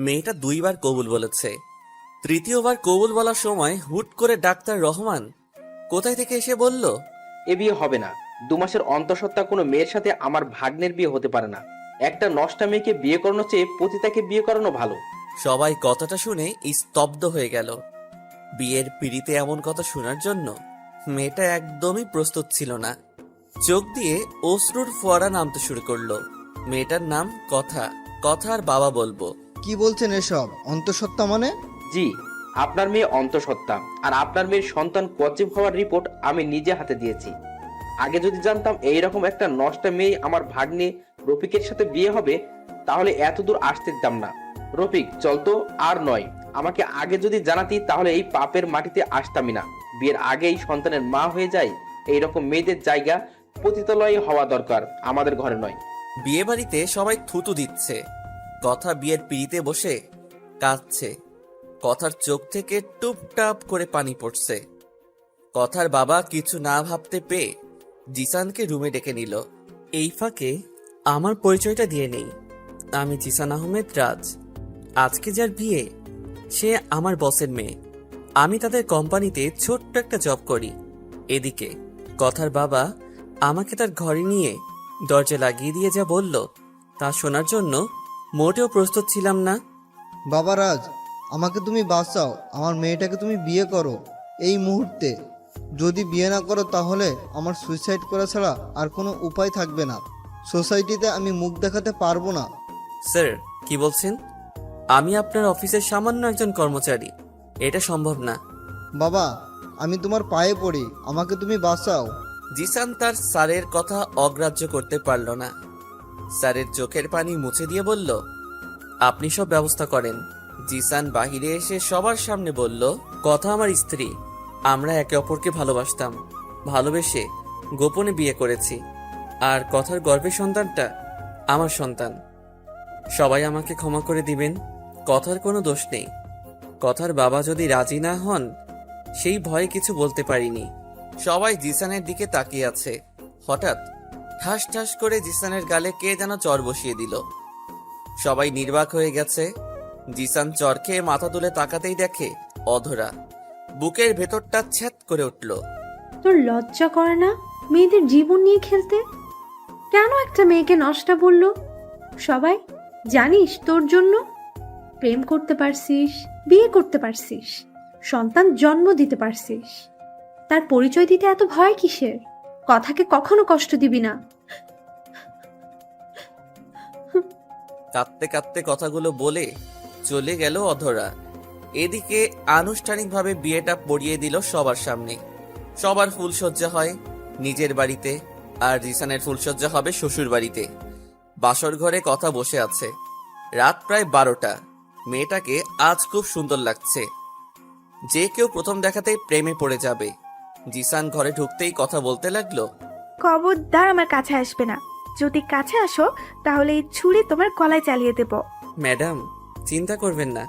মেয়েটা 2বার কবুল বলেছে। তৃতীয়বার কবুল বলার সময় হুট করে ডাক্তার রহমান কোথায় থেকে এসে বলল, এ বিয়ে হবে না। 2 মাসের অন্তঃসত্ত্বা কোনো মেয়ের সাথে আমার ভাগ্নের বিয়ে হতে পারে না। একটা নষ্টা মেয়েকে বিয়ে করানোর চেয়ে পতিতাকে বিয়ে করানো ভালো। সবাই কথাটা শুনে স্তব্ধ হয়ে গেল। বিয়ের পিড়িতে এমন কথা শোনার জন্য মেয়েটা একদমই প্রস্তুত ছিল না। চোখ দিয়ে অশ্রুর ফোয়ারা নামতে শুরু করলো। মেয়েটার নাম কথা। কথার বাবা বলবো। কি বলছেন এসব? অন্তঃসত্ত্বা মানে? জি, আপনার মেয়ে অন্তঃসত্ত্বা, আর আপনার মেয়ের সন্তান কনসিভ হওয়ার রিপোর্ট আমি নিজে হাতে দিয়েছি। আগে যদি জানতাম এইরকম একটা নষ্টা মেয়ে আমার ভাগ্নে রফিকের সাথে বিয়ে হবে, তাহলে এত দূর আসতে দিতাম না। রফিক, চল তো। আর নয়, আমাকে আগে যদি জানাতি তাহলে এই পাপের মাটিতে আসতামই না। বিয়ের আগেই সন্তানের মা হয়ে যায়, এইরকম মেয়েদের জায়গা পতিতালয়ে হওয়া দরকার, আমাদের ঘরে নয়। বিয়ে বাড়িতে সবাই থুতু দিচ্ছে। কথা বিয়ের পিড়িতে বসে কাঁদছে। কথার চোখ থেকে টুপটাপ করে পানি পড়ছে। কথার বাবা কিছু না ভাবতে পেয়ে জিসানকে রুমে ডেকে নিল। এই ফাঁকে আমার পরিচয়টা দিয়ে নেই। আমি জিসান আহমেদ রাজ। আজকে যার বিয়ে সে আমার বসের মেয়ে। আমি তাদের কোম্পানিতে ছোট্ট একটা জব করি। এদিকে কথার বাবা আমাকে তার ঘরে নিয়ে দরজা লাগিয়ে দিয়ে যা বলল তা শোনার জন্য মোটেও প্রস্তুত ছিলাম না। বাবা রাজ, আমাকে তুমি বাঁচাও। আমার মেয়েটাকে তুমি বিয়ে করো এই মুহূর্তে। যদি বিয়ে না করো তাহলে আমার সুইসাইড করা ছাড়া আর কোনো উপায় থাকবে না। সোসাইটিতে আমি মুখ দেখাতে পারবো না। স্যার, কি বলছেন? আমি আপনার অফিসের সামান্য একজন কর্মচারী। এটা সম্ভব না। বাবা, আমি তোমার পায়ে পড়ি, আমাকে তুমি বাঁচাও। জিসান তার স্যারের কথা অগ্রাহ্য করতে পারল না। স্যারের চোখের পানি মুছে দিয়ে বলল, আপনি সব ব্যবস্থা করেন। জিসান বাহিরে এসে সবার সামনে বলল, কথা আমার স্ত্রী। আমরা একে অপরকে ভালোবাসতাম। ভালোবেসে গোপনে বিয়ে করেছি। আর কথার গর্ভের সন্তানটা আমার সন্তান। সবাই আমাকে ক্ষমা করে দিবেন। কথার কোনো দোষ নেই। কথার বাবা যদি রাজি না হন সেই ভয়ে কিছু বলতে পারিনি। সবাই জিসানের দিকে তাকিয়ে আছে। হঠাৎ ঠাস ঠাস করে জিসানের গালে কে যেন চর বসিয়ে দিল। সবাই নির্বাক হয়ে গেছে। জিসান চর খেয়ে মাথা তুলে তাকাতেই দেখে অধরা। বুকের ভেতরটা ছ্যাত করে উঠল। তোর লজ্জা করে না মেয়েদের জীবন নিয়ে খেলতে? কেন একটা মেয়েকে নষ্টা বলল? সবাই জানিস তোর জন্য প্রেম করতে পারছিস, বিয়ে করতে পারছিস, সন্তান জন্ম দিতে পারছিস। তার পরিচয় দিতে এত ভয় কিসের? কথাকে কখনো কষ্ট দিবি না। কাঁদতে কাঁদতে কথাগুলো বলে চলে গেল অধরা। এদিকে আনুষ্ঠানিকভাবে বিয়েটা পড়িয়ে দিল সবার সামনে। সবার ফুলসজ্জা হয় নিজের বাড়িতে, আর জিসানের ফুলসজ্জা হবে শ্বশুর বাড়িতে। বাসর ঘরে কথা বসে আছে। রাত প্রায় 12টা। মেয়েটাকে আজ খুব সুন্দর লাগছে। যে কেউ প্রথম দেখাতেই প্রেমে পড়ে যাবে। জিসান ঘরে ঢুকতেই কথা বলতে লাগলো, খবরদার আমার কাছে আসবে না। যদি কাছে আসো তাহলে এই ছুরি তোমার গলায় চালিয়ে দেব। ম্যাডাম, চিন্তা করবেন না।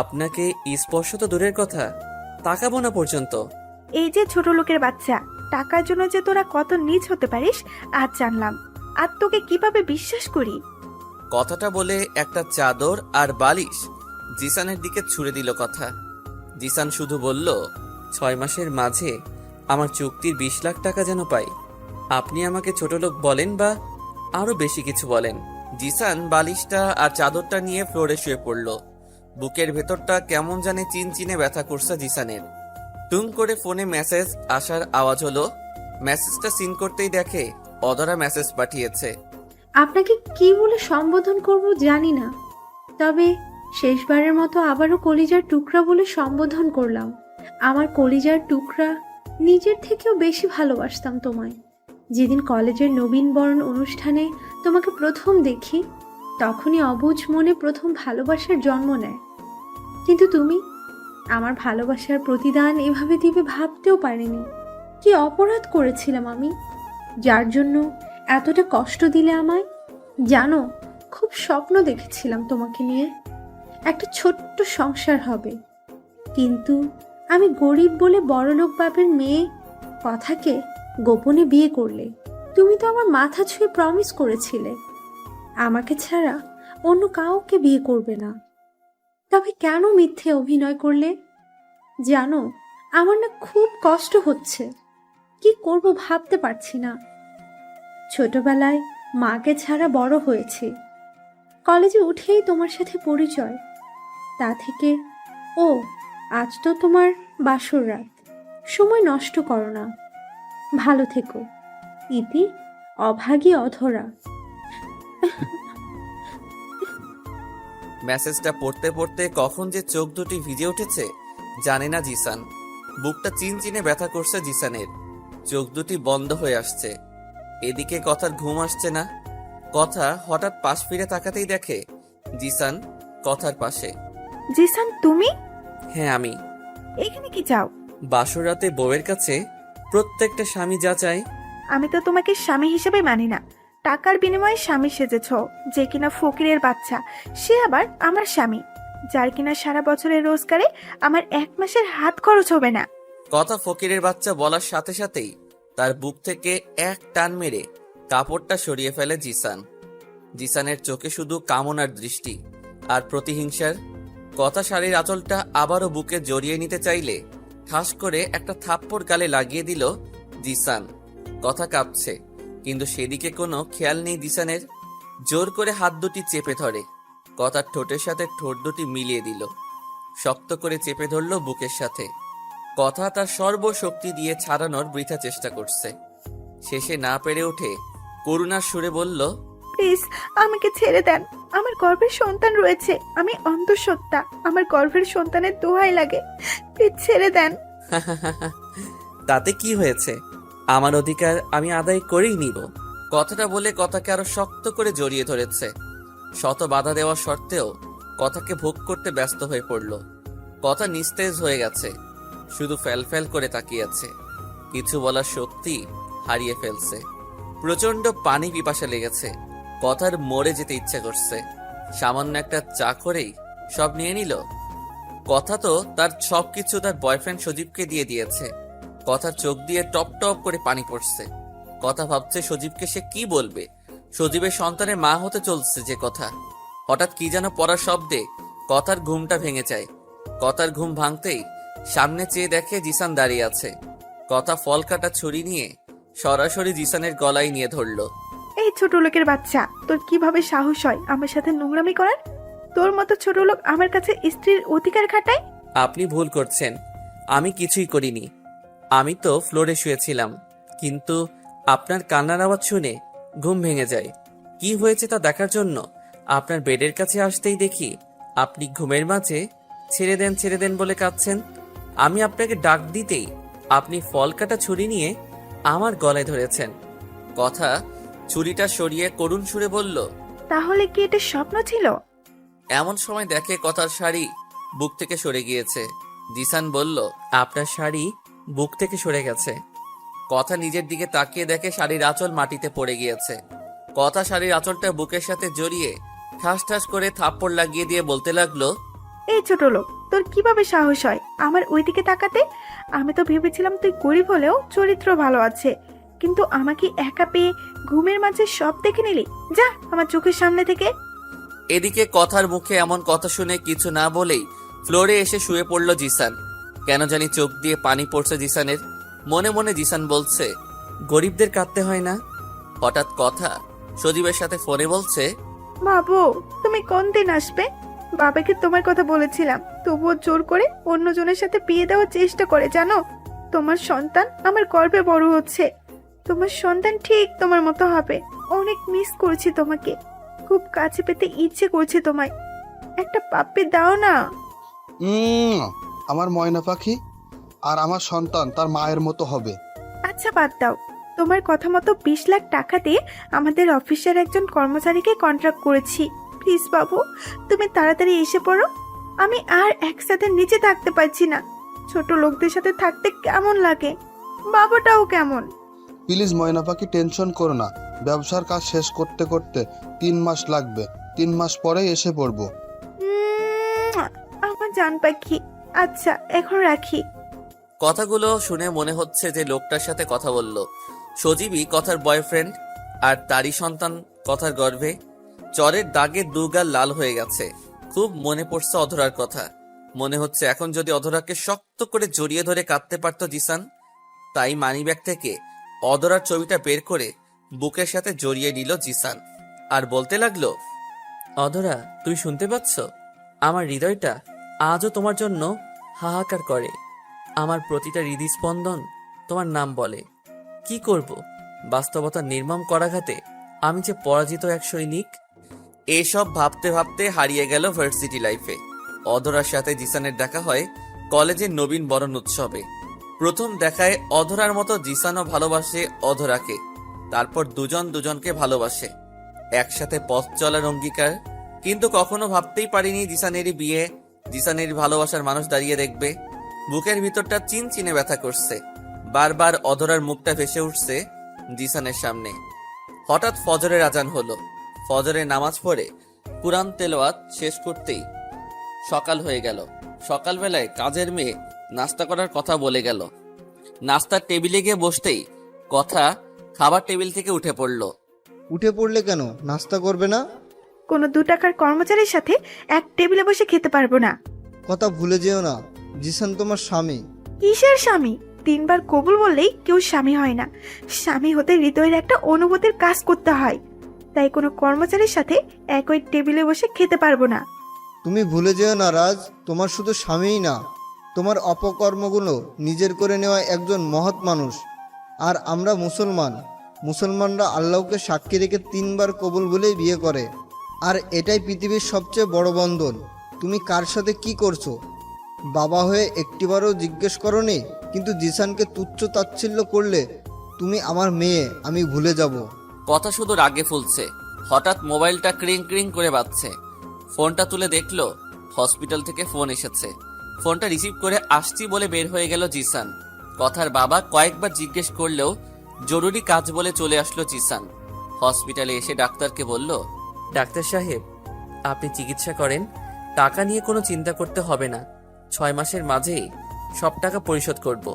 আপনাকে স্পর্শ তো দূরের কথা, তাকাবো না পর্যন্ত। এই যে ছোট লোকের বাচ্চা, টাকার জন্য যে তোরা কত নীচ হতে পারিস আজ জানলাম। আর তোকে কিভাবে বিশ্বাস করি। কথাটা বলে একটা চাদর আর বালিশ জিসানের দিকে ছুড়ে দিল কথা। জিসান শুধু বলল, 6 মাসের মাঝে আমার চুক্তির 20 লাখ টাকা যেন পাই। আপনি আমাকে ছোট লোক বলেন বা আরো বেশি কিছু বলেন। জিসান বালিশটা আর চাদরটা নিয়ে ফ্লোরে শুয়ে পড়ল। বুকের ভেতরটা কেমন জানে চিনচিনে ব্যথা করছে জিসানের। টুং করে ফোনে মেসেজ আসার আওয়াজ হলো। মেসেজটা সিন করতেই দেখে অধরা মেসেজ পাঠিয়েছে। আপনাকে কি বলে সম্বোধন করব জানি না, তবে শেষবারের মতো আবারও কলিজার টুকরা বলে সম্বোধন করলাম। আমার কলিজার টুকরা, নিজের থেকেও বেশি ভালোবাসতাম তোমায়। যেদিন কলেজের নবীনবরণ অনুষ্ঠানে তোমাকে প্রথম দেখি, তখনই অবুঝ মনে প্রথম ভালোবাসার জন্ম নেয়। কিন্তু তুমি আমার ভালোবাসার প্রতিদান এভাবে দিবে ভাবতেও পারিনি। কি অপরাধ করেছিলাম আমি, যার জন্য এতটা কষ্ট দিলে আমায়? জানো, খুব স্বপ্ন দেখেছিলাম তোমাকে নিয়ে, একটা ছোট্ট সংসার হবে। কিন্তু আমি গরিব বলে বড়লোক বাপের মেয়ে কথাকে গোপনে বিয়ে করলে। তুমি তো আমার মাথা ছুঁয়ে প্রমিস করেছিলে আমাকে ছাড়া অন্য কাউকে বিয়ে করবে না। তবে কেন মিথ্যে অভিনয় করলে? জানো, আমার না খুব কষ্ট হচ্ছে। কি করব ভাবতে পারছি না। ছোটবেলায় মাকে ছাড়া বড় হয়েছি। কলেজে উঠেই তোমার সাথে পরিচয়। তা থেকে ও আজ তো তোমার বাসর রাত। সময় নষ্ট করো না। ভালো থেকো। ইতি, অভাগী অধরা। মেসেজটা পড়তে পড়তে কখন যে চোখ দুটি ভিজে উঠেছে জানে না জিসান। বুকটা চিনচিনে ব্যথা করছে জিসানের। চোখ দুটি বন্ধ হয়ে আসছে। এদিকে কথার ঘুম আসছে না। কথা হঠাৎ পাশ ফিরে তাকাতেই দেখে জিসান কথার পাশে। জিসান, তুমি হ্যাঁ আমি। এখানে কি চাও? বাসর রাতে বউয়ের কাছে প্রত্যেকটা স্বামী যা চায়। আমি তো তোমাকে স্বামী হিসেবে মানি না। টাকার বিনিময়ে স্বামী সেজেছ, যে কিনা ফকিরের বাচ্চা, সে আবার আমার স্বামী, যার কিনা সারা বছরের রোজগারে আমার 1 মাসের হাত খরচ হবে না। কথা ফকিরের বাচ্চা বলার সাথে সাথেই তার বুক থেকে এক টান মেরে কাপড়টা সরিয়ে ফেলে জিসান। জিসানের চোখে শুধু কামনার দৃষ্টি আর প্রতিহিংসার। কথা শাড়ির আঁচলটা আবারও বুকে জড়িয়ে নিতে চাইলে ঠাস করে একটা থাপ্পড় গালে লাগিয়ে দিল জিসান। কথা কাঁপছে, কিন্তু সেদিকে কোনো খেয়াল নেই জিসানের। জোর করে হাত দুটি চেপে ধরে। কথার ঠোঁটের সাথে ঠোঁট দুটি মিলিয়ে দিল। শক্ত করে চেপে ধরল বুকের সাথে। কথা তার সর্বশক্তি দিয়ে ছাড়ানোর বৃথা চেষ্টা করছে। শেষে না পেরে উঠে করুণার সুরে বলল, প্লিজ আমাকে ছেড়ে দেন। আমার গর্ভের সন্তান রয়েছে, আমি অন্তঃসত্ত্বা। আমার গর্ভের সন্তানের দোহাই লাগে, প্লিজ ছেড়ে দেন। তাতে কি হয়েছে? আমার অধিকার আমি আদায় করেই নিব। কথাটা বলে কথাকে আরো শক্ত করে জড়িয়ে ধরেছে। শত বাধা দেওয়া সত্ত্বেও কথাকে ভোগ করতে ব্যস্ত হয়ে পড়ল। কথা নিস্তেজ হয়ে গেছে, শুধু ফ্যাল করে তাকিয়ে আছে। কিছু বলার শক্তি হারিয়ে ফেলছে। প্রচন্ড পানি পিপাসা লেগেছে। কথার মরে যেতে ইচ্ছে করছে। সামান্য একটা চা করেই সব নিয়ে নিল। কথা তো তার সবকিছু তার বয়ফ্রেন্ড সজীবকে দিয়ে দিয়েছে। কথার চোখ দিয়ে টপ টপ করে পানি পড়ছে। কথা ভাবছে সজীবকে সে কি বলবে। সজীবের সন্তানের মা হতে চলছে যে কথা। হঠাৎ কি যেন পড়ার শব্দে কথার ঘুমটা ভেঙে যায়। কথার ঘুম ভাঙতেই সামনে চেয়ে দেখে জিসান দাঁড়িয়ে আছে। কথা ফল কাটা ছুরি নিয়ে সরাসরি জিসানের গলায় নিয়ে ধরল। এই ছোট লোকের বাচ্চা, তোর কিভাবে সাহস হয় আমার সাথে নোংরামি করার? তোর মতো ছোট লোক আমার কাছে স্ত্রীর অধিকার খাটায়? আপনি ভুল করছেন। আমি কিছুই করিনি। আমি তো ফ্লোরে শুয়েছিলাম, কিন্তু আপনার কান্নার আওয়াজ শুনে ঘুম ভেঙে যায়। কি হয়েছে তা দেখার জন্য আপনার বেডের কাছে আসতেই দেখি আপনি ঘুমের মাঝে ছেড়ে দেন বলে কাঁদছেন। আমি আপনাকে ডাক দিতেই আপনি ফল কাটা ছুরি নিয়ে আমার গলায় ধরেছেন। কথা ছুরিটা সরিয়ে করুণ সুরে বলল, তাহলে কি এটা স্বপ্ন ছিল? এমন সময় দেখে কথার শাড়ি বুক থেকে সরে গিয়েছে। জিসান বলল, আপনার শাড়ি বুক থেকে সরে গেছে। কথা নিজের দিকে তাকিয়ে দেখে শাড়ির আঁচল মাটিতে পড়ে গিয়েছে। কথা শাড়ির আঁচলটা বুকের সাথে জড়িয়ে ঠাস ঠাস করে থাপ্পড় লাগিয়ে দিয়ে বলতে লাগলো, এই ছোট লোক, তোর কিভাবে সাহস হয় আমার ওইদিকে তাকাতে? আমি তো ভেবেছিলাম তুই গরিব হলেও চরিত্র ভালো আছে, কিন্তু আমাকে একা পেয়ে ঘুমের মাঝে সব দেখে নিলি। যা আমার চোখের সামনে থেকে। এদিকে কথার মুখে এমন কথা শুনে কিছু না বলেই ফ্লোরে এসে শুয়ে পড়ল জিসান। কেন জানি চোখ দিয়ে পানি পড়ছে জিসানের। মনে মনে জিসান বলছে, গরিবদের কাঁদতে হয় না। হঠাৎ কথা সজীবের সাথে ফোনে বলছে, বাবু, তুমি কোন দিন আসবে? বাবাকে তোমার কথা বলেছিলাম, তবুও জোর করে অন্যজনের সাথে বিয়ে দেওয়ার চেষ্টা করে। জানো, তোমার সন্তান আমার গর্ভে বড় হচ্ছে। তোমার সন্তান ঠিক তোমার মতো হবে। অনেক মিস করছি তোমাকে, খুব কাছে পেতে ইচ্ছে করছে তোমায়। একটা পাপ্পি দাও না। আমার ময়না পাখি, আর আমার সন্তান তার মায়ের মতো হবে। আচ্ছা বাদ দাও, তোমার কথা মতো 20 লাখ টাকা দিয়ে আমাদের অফিসের একজন কর্মচারীকে কন্ট্রাক্ট করেছি। প্লিজ বাবু, তুমি তাড়াতাড়ি এসে পড়ো। আমি আর একসাথে নিচে থাকতে পারছি না। ছোট লোকদের সাথে থাকতে কেমন লাগে, বাবাটাও কেমন। প্লিজ ময়না পাখি, টেনশন করো না। ব্যবসার কাজ শেষ করতে করতে 3 মাস লাগবে। 3 মাস পরেই এসে পড়বো। আমার জান পাখি। আচ্ছা, এখন রাখি। কথাগুলো শুনে মনে হচ্ছে যে লোকটার সাথে কথা বলল সজীবই কথার বয়ফ্রেন্ড, আর তারই সন্তান কথার গর্ভে। চরের দাগে দুগাল লাল হয়ে গেছে। খুব মনে পড়ছে অধরার কথা। মনে হচ্ছে এখন যদি অধরাকে শক্ত করে জড়িয়ে ধরে কাঁদতে পারতো জিসান। তাই মানিব্যাগ থেকে অধরার ছবিটা বের করে বুকের সাথে জড়িয়ে নিল জিসান আর বলতে লাগলো, অধরা, তুমি শুনতে পাচ্ছ? আমার হৃদয়টা আজও তোমার জন্য হাহাকার করে। আমার প্রতিটা হৃদস্পন্দন তোমার নাম বলে। কি করব, বাস্তবতার নির্মম করাঘাতে আমি যে পরাজিত এক সৈনিক। এসব ভাবতে ভাবতে হারিয়ে গেল ভার্সিটি লাইফে। অধরার সাথে জিসানের দেখা হয় কলেজের নবীন বরণ উৎসবে। প্রথম দেখায় অধরার মতো জিসানও ভালোবাসে অধরাকে। তারপর দুজন দুজনকে ভালোবাসে, একসাথে পথ চলার অঙ্গীকার। কিন্তু কখনো ভাবতেই পারিনি জিসানেরই বিয়ে, জিসানেরই ভালোবাসার মানুষ দাঁড়িয়ে দেখবে। বুকের ভিতরটা চিনচিনে ব্যথা করছে। বারবার অধরার মুখটা ভেসে উঠছে জিসানের সামনে। হঠাৎ ফজরের আজান হলো। ফজরের নামাজ পড়ে কুরআন তেলাওয়াত শেষ করতেই সকাল হয়ে গেল। সকালবেলায় কাজের মেয়ে নাস্তা করার কথা বলে গেল। নাস্তার টেবিলে গিয়ে বসতেই কথা খাবার টেবিল থেকে উঠে পড়ল। উঠে পড়লে কেন? নাস্তা করবে না? কোনো 2 টাকার কর্মচারীর সাথে এক টেবিলে বসে খেতে পারবো না। কথা ভুলে যেও না, জিসান তোমার স্বামী। কিসের স্বামী? 3 বার কবুল বললেই কেউ স্বামী হয় না। স্বামী হতে হৃদয়ের একটা অনুভূতির কাজ করতে হয়। তাই কোনো কর্মচারীর সাথে একই টেবিলে বসে খেতে পারবো না। তুমি ভুলে যেও না রাজ, তোমার শুধু স্বামীই না, তোমার অপকর্মগুলো নিজের করে নেওয়া একজন মহৎ মানুষ। আর আমরা মুসলমানরা আল্লাহকে সাক্ষী রেখে 3 বার কবুল বলেই বিয়ে করে। আর এটাই পৃথিবীর সবচেয়ে বড় বন্ধন। তুমি কার সাথে কি করছো বাবা হয়ে একটিবারও জিজ্ঞেস করনি? কিন্তু জিসানকে তুচ্ছ তাচ্ছিল্য করলে তুমি আমার মেয়ে, আমি ভুলে যাব। কথা শুধু রাগে ফুলছে। হঠাৎ মোবাইলটা ক্রিং ক্রিং করে বাজছে। ফোনটা তুলে দেখলো হসপিটাল থেকে ফোন এসেছে। ফোনটা রিসিভ করে আসছি বলে বের হয়ে গেল জিসান। কথার বাবা কয়েকবার জিজ্ঞেস করলেও জরুরি কাজ বলে চলে আসলো জিসান। হসপিটালে এসে ডাক্তারকে বলল, ডাক্তার সাহেব, আপনি চিকিৎসা করেন, টাকা নিয়ে কোনো চিন্তা করতে হবে না। 6 মাসের মাঝেই সব টাকা পরিশোধ করব।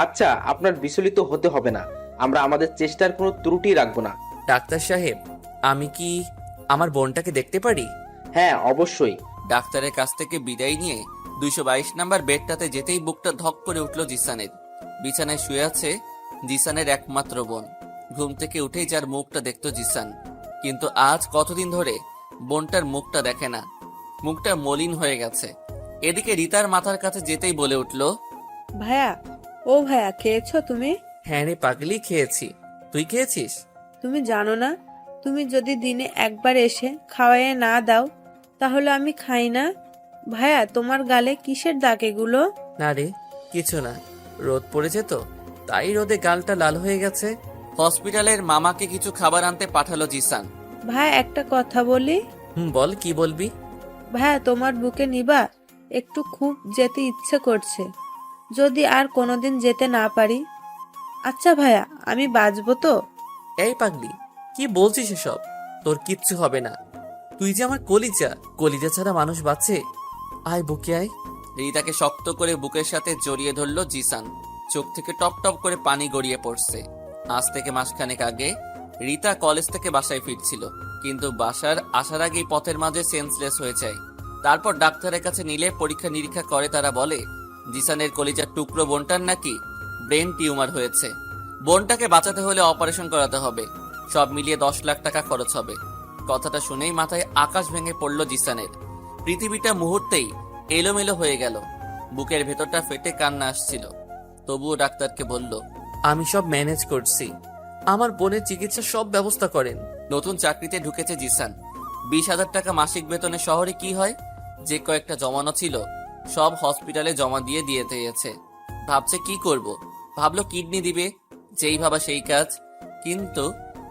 আচ্ছা, আপনার বিচলিত হতে হবে না। আমরা আমাদের চেষ্টার কোনো ত্রুটি রাখবো না। ডাক্তার সাহেব, আমি কি আমার বোনটাকে দেখতে পারি? হ্যাঁ, অবশ্যই। ডাক্তারের কাছ থেকে বিদায় নিয়ে 222 নাম্বার বেডটাতে যেতেই বুকটা ধক করে উঠল জিসানের। বিছানায় শুয়ে আছে জিসানের একমাত্র বোন। ঘুম থেকে উঠেই যার মুখটা দেখতো জিসান, কিন্তু আজ কতদিন ধরে বোনটার মুখটা দেখে না। মুখটা মলিন হয়ে গেছে। এদিকে রিতার মাথার কাছে যেতেই বলে উঠল, ভাইয়া, ও ভাইয়া, খেয়েছো তুমি? হ্যাঁ রে পাগলি, খেয়েছি। তুই খেয়েছিস? তুমি জানো না, তুমি যদি দিনে একবার এসে খাওয়াইয়ে না দাও তাহলে আমি খাই না। ভাইয়া, তোমার গালে কিসের দাগ এগুলো? না রে, কিছু না, রোদ পড়েছে তো, তাই রোদে গালটা লাল হয়ে গেছে। হসপিটালের মামাকে কিছু খাবার আনতে পাঠালো জিসান। ভাইয়া, একটা কথা বলি। বল, কি বলবি? ভাইয়া, তোমার বুকে নিবা? একটু খুব যেতে ইচ্ছে করছে, যদি আর কোনোদিন যেতে না পারি। আচ্ছা ভাইয়া, আমি বাঁচবো তো? এই পাগলি, কি বলছিস এসব? তোর কিচ্ছু হবে না। তুই যে আমার কলিজা, কলিজা ছাড়া মানুষ বাঁচে। আয় বুকে আয়। রিতাকে শক্ত করে বুকের সাথে জড়িয়ে ধরলো জিসান। চোখ থেকে টপ টপ করে পানি গড়িয়ে পড়ছে। আজ থেকে মাসখানেক আগে রিতা কলেজ থেকে বাসায় ফিরছিল, কিন্তু বাসার আসার আগেই পথের মাঝে সেন্সলেস হয়ে যায়। তারপর ডাক্তারের কাছে নিলে পরীক্ষা নিরীক্ষা করে তারা বলে জিসানের কলিজার টুকরো বোনটার নাকি ব্রেন টিউমার হয়েছে। বোনটাকে বাঁচাতে হলে অপারেশন করাতে হবে। সব মিলিয়ে 10 লাখ টাকা খরচ হবে। কথাটা শুনেই মাথায় আকাশ ভেঙে পড়ল জিসানের। পৃথিবীটা মুহূর্তেই এলোমেলো হয়ে গেল। বুকের ভেতরটা ফেটে কান্না আসছিল। তবুও ডাক্তারকে বলল, আমি সব ম্যানেজ করছি, আমার বোনের চিকিৎসা সব ব্যবস্থা করেন। নতুন চাকরিতে ঢুকেছে জিসান। 20,000 টাকা মাসিক বেতনে শহরে কি হয়? যে কয়েকটা জমানো ছিল সব হসপিটালে জমা দিয়ে দিয়েছে। ভাবছে কি করব। ভাবলো কিডনি দিবে, যেই ভাবা সেই কাজ। কিন্তু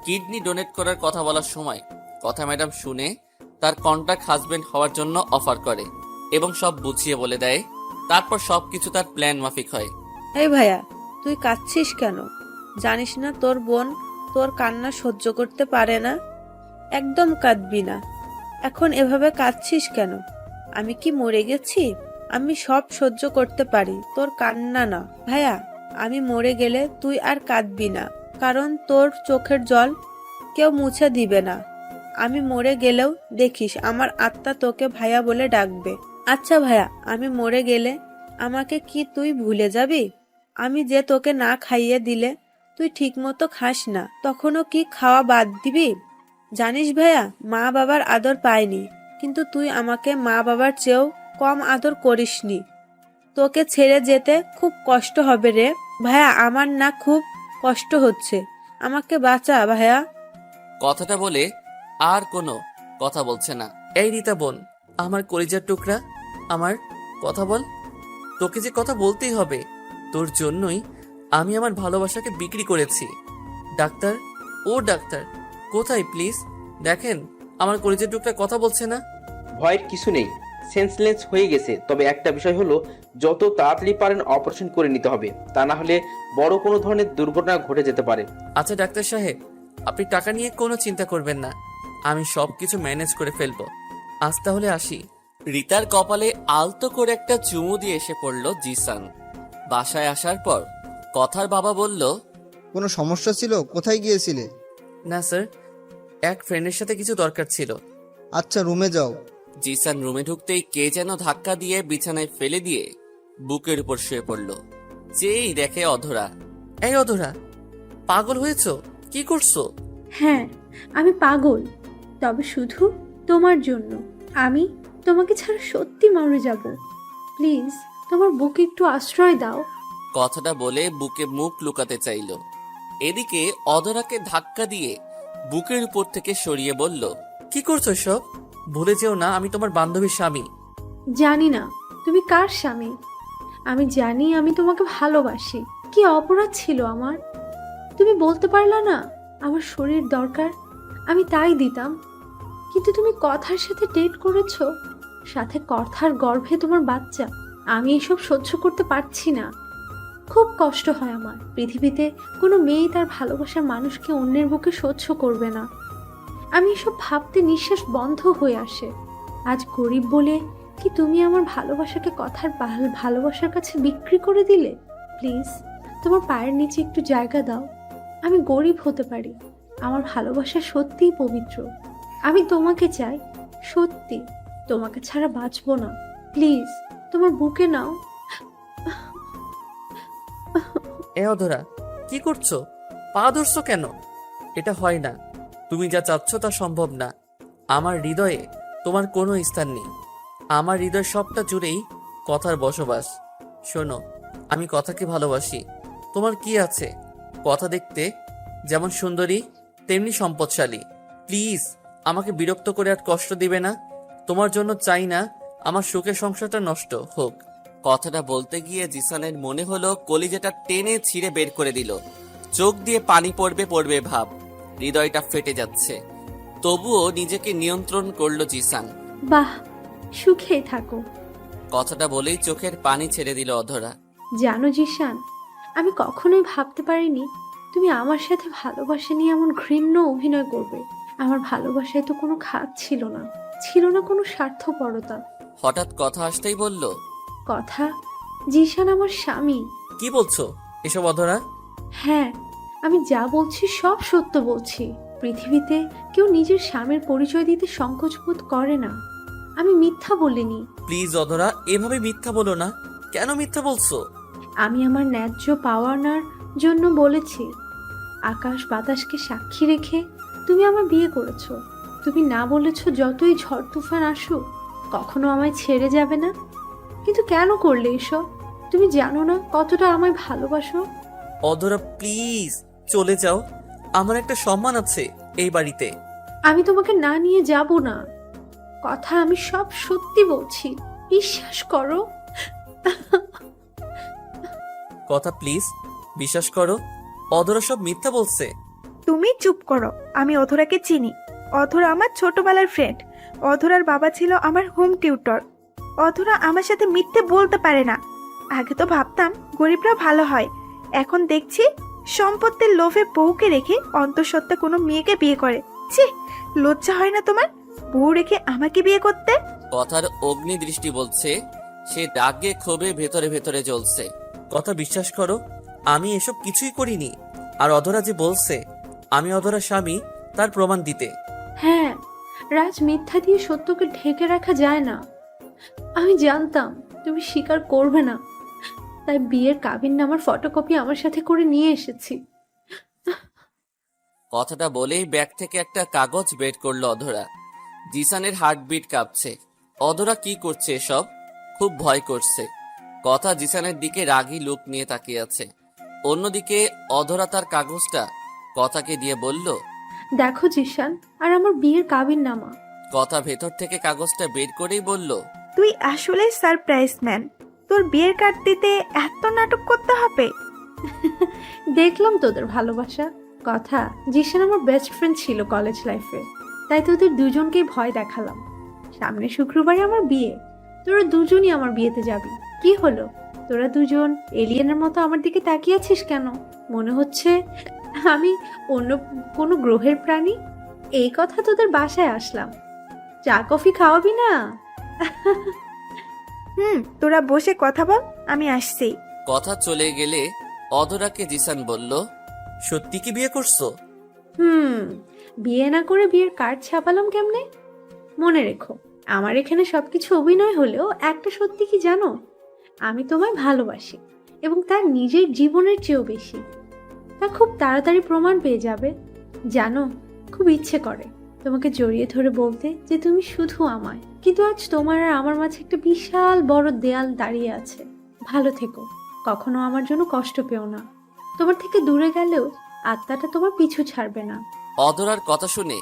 কিডনি ডোনেট করার কথা বলার সময় কথা ম্যাডাম শুনে তার কন্ট্রাক্ট হাজবেন্ড হওয়ার জন্য অফার করে এবং সব বুঝিয়ে বলে দেয়। তারপর সবকিছু তার প্ল্যান মাফিক হয়। এই ভাইয়া, তুই কাঁদছিস কেন? জানিস না তোর বোন তোর কান্না সহ্য করতে পারে না? একদম কাঁদবি না। এখন এভাবে কাঁদছিস কেন? আমি কি মরে গেছি? আমি সব সহ্য করতে পারি, তোর কান্না না। ভাইয়া, আমি মরে গেলে তুই আর কাঁদবি না, কারণ তোর চোখের জল কেউ মুছে দিবে না। আমি মরে গেলেও দেখিস আমার আত্মা তোকে ভাইয়া বলে ডাকবে। আচ্ছা ভাইয়া, আমি মরে গেলে আমাকে কি তুই ভুলে যাবি? আমি যে তোকে না খাইয়ে দিলে তুই ঠিক মতো খাস না, তখনও কি খাওয়া বাদ দিবি? জানিস ভাইয়া, মা বাবার আদর পাইনি, কিন্তু তুই আমাকে মা বাবার চেয়েও কম আদর করিসনি। তোকে ছেড়ে যেতে খুব কষ্ট হবে রে ভাইয়া, আমার না খুব কষ্ট হচ্ছে, আমাকে বাঁচা ভাইয়া। কথাটা বলে আর কোনো কথা বলছে না। এই রিতা বোন, আমার কলিজার টুকরা, আমার কথা বল। তোকে যে কথা বলতেই হবে, তোর জন্যই আমি আমার ভালোবাসাকে বিক্রি করেছি। ডাক্তার, ও ডাক্তার, কোথায় প্লিজ দেখেন, আমার কলিজার টুকরা কথা বলছে না। ভয়ের কিছু নেই, সেন্সলেস হয়ে গেছে। তবে একটা বিষয় হলো, যত তাড়াতাড়ি পারেন অপারেশন করে নিতে হবে, তা না হলে বড় কোনো ধরনের দুর্ঘটনা ঘটে যেতে পারে। আচ্ছা ডাক্তার সাহেব, আপনি টাকা নিয়ে কোনো চিন্তা করবেন না, আমি সবকিছু ম্যানেজ করে ফেলবো। আজ তাহলে আসি। রিতার কপালে আলতো করে একটা চুমু দিয়ে এসে পড়ল জিসান। বাসায় আসার পর কথার বাবা বলল, কোনো সমস্যা ছিল? কোথায় গিয়েছিলে? না স্যার, এক ফ্রেন্ডের সাথে কিছু দরকার ছিল। আচ্ছা, রুমে যাও। জিসান রুমে ঢুকতেই কে যেন ধাক্কা দিয়ে বিছানায় ফেলে দিয়ে বুকের উপর শুয়ে পড়ল। যেই দেখে অধরা। এই অধরা, পাগল হয়েছো? কি করছো? হ্যাঁ, আমি পাগল, তবে শুধু তোমার জন্য। আমি তোমাকে ছাড়া সত্যি মরে যাব। প্লিজ তোমার বুকে একটু আশ্রয় দাও। কথাটা বলে বুকে মুখ লুকাতে চাইল। এদিকে অধরাকে ধাক্কা দিয়ে বুকের উপর থেকে সরিয়ে বলল, কি করছো সব? ভুলে যেও না আমি তোমার বান্ধবীর স্বামী। জানি না তুমি কার স্বামী, আমি জানি আমি তোমাকে ভালোবাসি। কি অপরাধ ছিল আমার? তুমি বলতে পারলা না আমার শরীর দরকার, আমি তাই দিতাম। কিন্তু তুমি কথার সাথে ডেট করেছো, সাথে কথার গর্ভে তোমার বাচ্চা। আমি এসব সহ্য করতে পারছি না, খুব কষ্ট হয় আমার। পৃথিবীতে কোনো মেয়ে তার ভালোবাসার মানুষকে অন্যের বুকে সহ্য করবে না। আমি এসব ভাবতে নিঃশ্বাস বন্ধ হয়ে আসে। আজ গরিব বলে কি তুমি আমার ভালোবাসাকে কথার ভালোবাসার কাছে বিক্রি করে দিলে? প্লিজ তোমার পায়ের নিচে একটু জায়গা দাও। আমি গরিব হতে পারি, আমার ভালোবাসা সত্যিই পবিত্র। আমি তোমাকে চাই, সত্যি। তোমাকে ছাড়া বাঁচবো না। প্লিজ তোমার বুকে নাও। এ অধরা, কি করছো? পা ধরছো কেন? এটা হয় না, তুমি যা চাচ্ছ তা সম্ভব না। আমার হৃদয়ে তোমার কোনো স্থান নেই। আমার হৃদয় সবটা জুড়েই কথার বসবাস। শোনো, আমি কথাকে ভালোবাসি। তোমার কি আছে? কথা দেখতে যেমন সুন্দরী তেমনি সম্পদশালী। প্লিজ আমাকে বিরক্ত করে আর কষ্ট দিবে না। তোমার জন্য চাই না আমার সুখের সংসারটা নষ্ট হোক। কথাটা বলতে গিয়ে জিসানের মনে হলো কলিজাটা টেনে ছিঁড়ে বের করে দিল। চোখ দিয়ে পানি পড়বে পড়বে ভাব, হৃদয়টা ফেটে যাচ্ছে। তবুও নিজেকে নিয়ন্ত্রণ করলো জিসান। বাহ, সুখেই থাকো। কথাটা বলেই চোখের পানি ছেড়ে দিল অধরা। জানো জিসান, আমি কখনোই ভাবতে পারিনি তুমি আমার সাথে ভালোবাসা নিয়ে এমন ঘৃণ্য অভিনয় করবে। আমার ভালোবাসায় তো কোনো খাত ছিল না, ছিল না কোনো স্বার্থপরতা। হঠাৎ কথা আসতেই বলল, কথা, জিসান আমার স্বামী। কি বলছো এসব অধরা? হ্যাঁ, আমি যা বলছি সব সত্য বলছি। পৃথিবীতে কেউ নিজের স্বামীর পরিচয় দিতে সংকোচ বোধ করে না। আমি মিথ্যা বলিনি। প্লিজ অধরা, এভাবে মিথ্যা বলো না। কেন মিথ্যা বলছো? আমি আমার ন্যায্য পাওয়ার জন্য বলেছি। আকাশ বাতাসকে সাক্ষী রেখে তুমি আমার বিয়ে করেছো। তুমি না বলেছো যতই ঝড় তুফান আসুক কখনো আমায় ছেড়ে যাবে না। কিন্তু কেন করলে এসব? তুমি জানো না কতটা আমায় ভালোবাসো। অধরা প্লিজ চলে যাও, আমার একটা সম্মান আছে এই বাড়িতে। আমি তোমাকে না নিয়ে যাব না। কথা আমি সব সত্যি বলছি, বিশ্বাস করো। কথা প্লিজ বিশ্বাস করো, অধরা সব মিথ্যা বলছে। তুমি চুপ করো, আমি অধরাকে চিনি। অধরা আমার ছোটবেলার ফ্রেন্ড। অধরার বাবা ছিল আমার হোম টিউটর। অধরা আমার সাথে মিথ্যে বলতে পারে না। আগে তো ভাবতাম গরিবরা ভালো হয়, এখন দেখছি সম্পত্তির লোভে বউকে রেখে অন্তঃসত্ত্বা কোনো মেয়েকে বিয়ে করে। ছি, লজ্জা হয় না তোমার? বউ রেখে আমাকে বিয়ে করতে? কথার অগ্নি দৃষ্টি বলছে সে রাগে ক্ষোভে ভেতরে ভেতরে জ্বলছে। কথা বিশ্বাস করো, আমি এসব কিছুই করিনি। আর অধরা যে বলছে আমি অধরা স্বামী, তার প্রমাণ দিতে হ্যাঁ, রাজ, মিথ্যা দিয়ে সত্যকে ঢেকে রাখা যায় না। আমি জানতাম তুমি স্বীকার করবে না, তাই বিয়ের কাবিননামার ফটোকপি আমার সাথে করে নিয়ে এসেছি। কথাটা বলেই ব্যাগ থেকে একটা কাগজ বের করলো অধরা। জিসানের হার্টবিট কাঁপছে। অধরা কি করছে এসব? খুব ভয় করছে। কথা জিসানের দিকে রাগী লুক নিয়ে তাকিয়ে আছে। অন্যদিকে অধরা তার কাগজটা কথাকে দিয়ে বলল, দেখো জিশান, আর আমার বিয়ের কাবিননামা। কথা ভেতর থেকে কাগজটা বের করেই বলল, তুই আসলে সারপ্রাইজ ম্যান। তোর বিয়ের কার্ড দিতে এত নাটক করতে হবে? দেখলাম তোদের ভালোবাসা। কথা, জিশান আমার বেস্ট ফ্রেন্ড ছিল কলেজ লাইফে, তাই তোদের দুজনকেই ভয় দেখালাম। সামনে শুক্রবারে আমার বিয়ে, তোরা দুজনই আমার বিয়েতে যাবি। কি হলো, তোরা দুজন এলিয়েনের মতো আমার দিকে তাকিয়ে আছিস কেন? মনে হচ্ছে আমি অন্য কোনো গ্রহের প্রাণী। এই কথা তোদের বাসায় আসলাম, চা কফি খাওয়াবি না? তোরা বসে কথা বল, আমি আসছি। কথা চলে গেলে অধরাকে জিসান বলল, সত্যি কি বিয়ে করছো? বিয়ে না করে বিয়ের কার্ড ছাপালাম কেমনে? মনে রেখো, আমার এখানে সবকিছু অভিনয় হলেও একটা সত্যি কি জানো, আমি তোমায় ভালোবাসি, এবং তার নিজের জীবনের চেয়েও বেশি। তা খুব তাড়াতাড়ি প্রমাণ পেয়ে যাবে। জানো, খুব ইচ্ছে করে তোমাকে জড়িয়ে ধরে বলতে যে তুমি শুধু আমায়, কিন্তু আজ তোমার আর আমার মাঝে একটা বিশাল বড় দেয়াল দাঁড়িয়ে আছে। ভালো থেকো, কখনো আমার জন্য কষ্ট পেও না। তোমার থেকে দূরে গেলেও আত্মাটা তোমার পিছু ছাড়বে না। অধরার কথা শুনে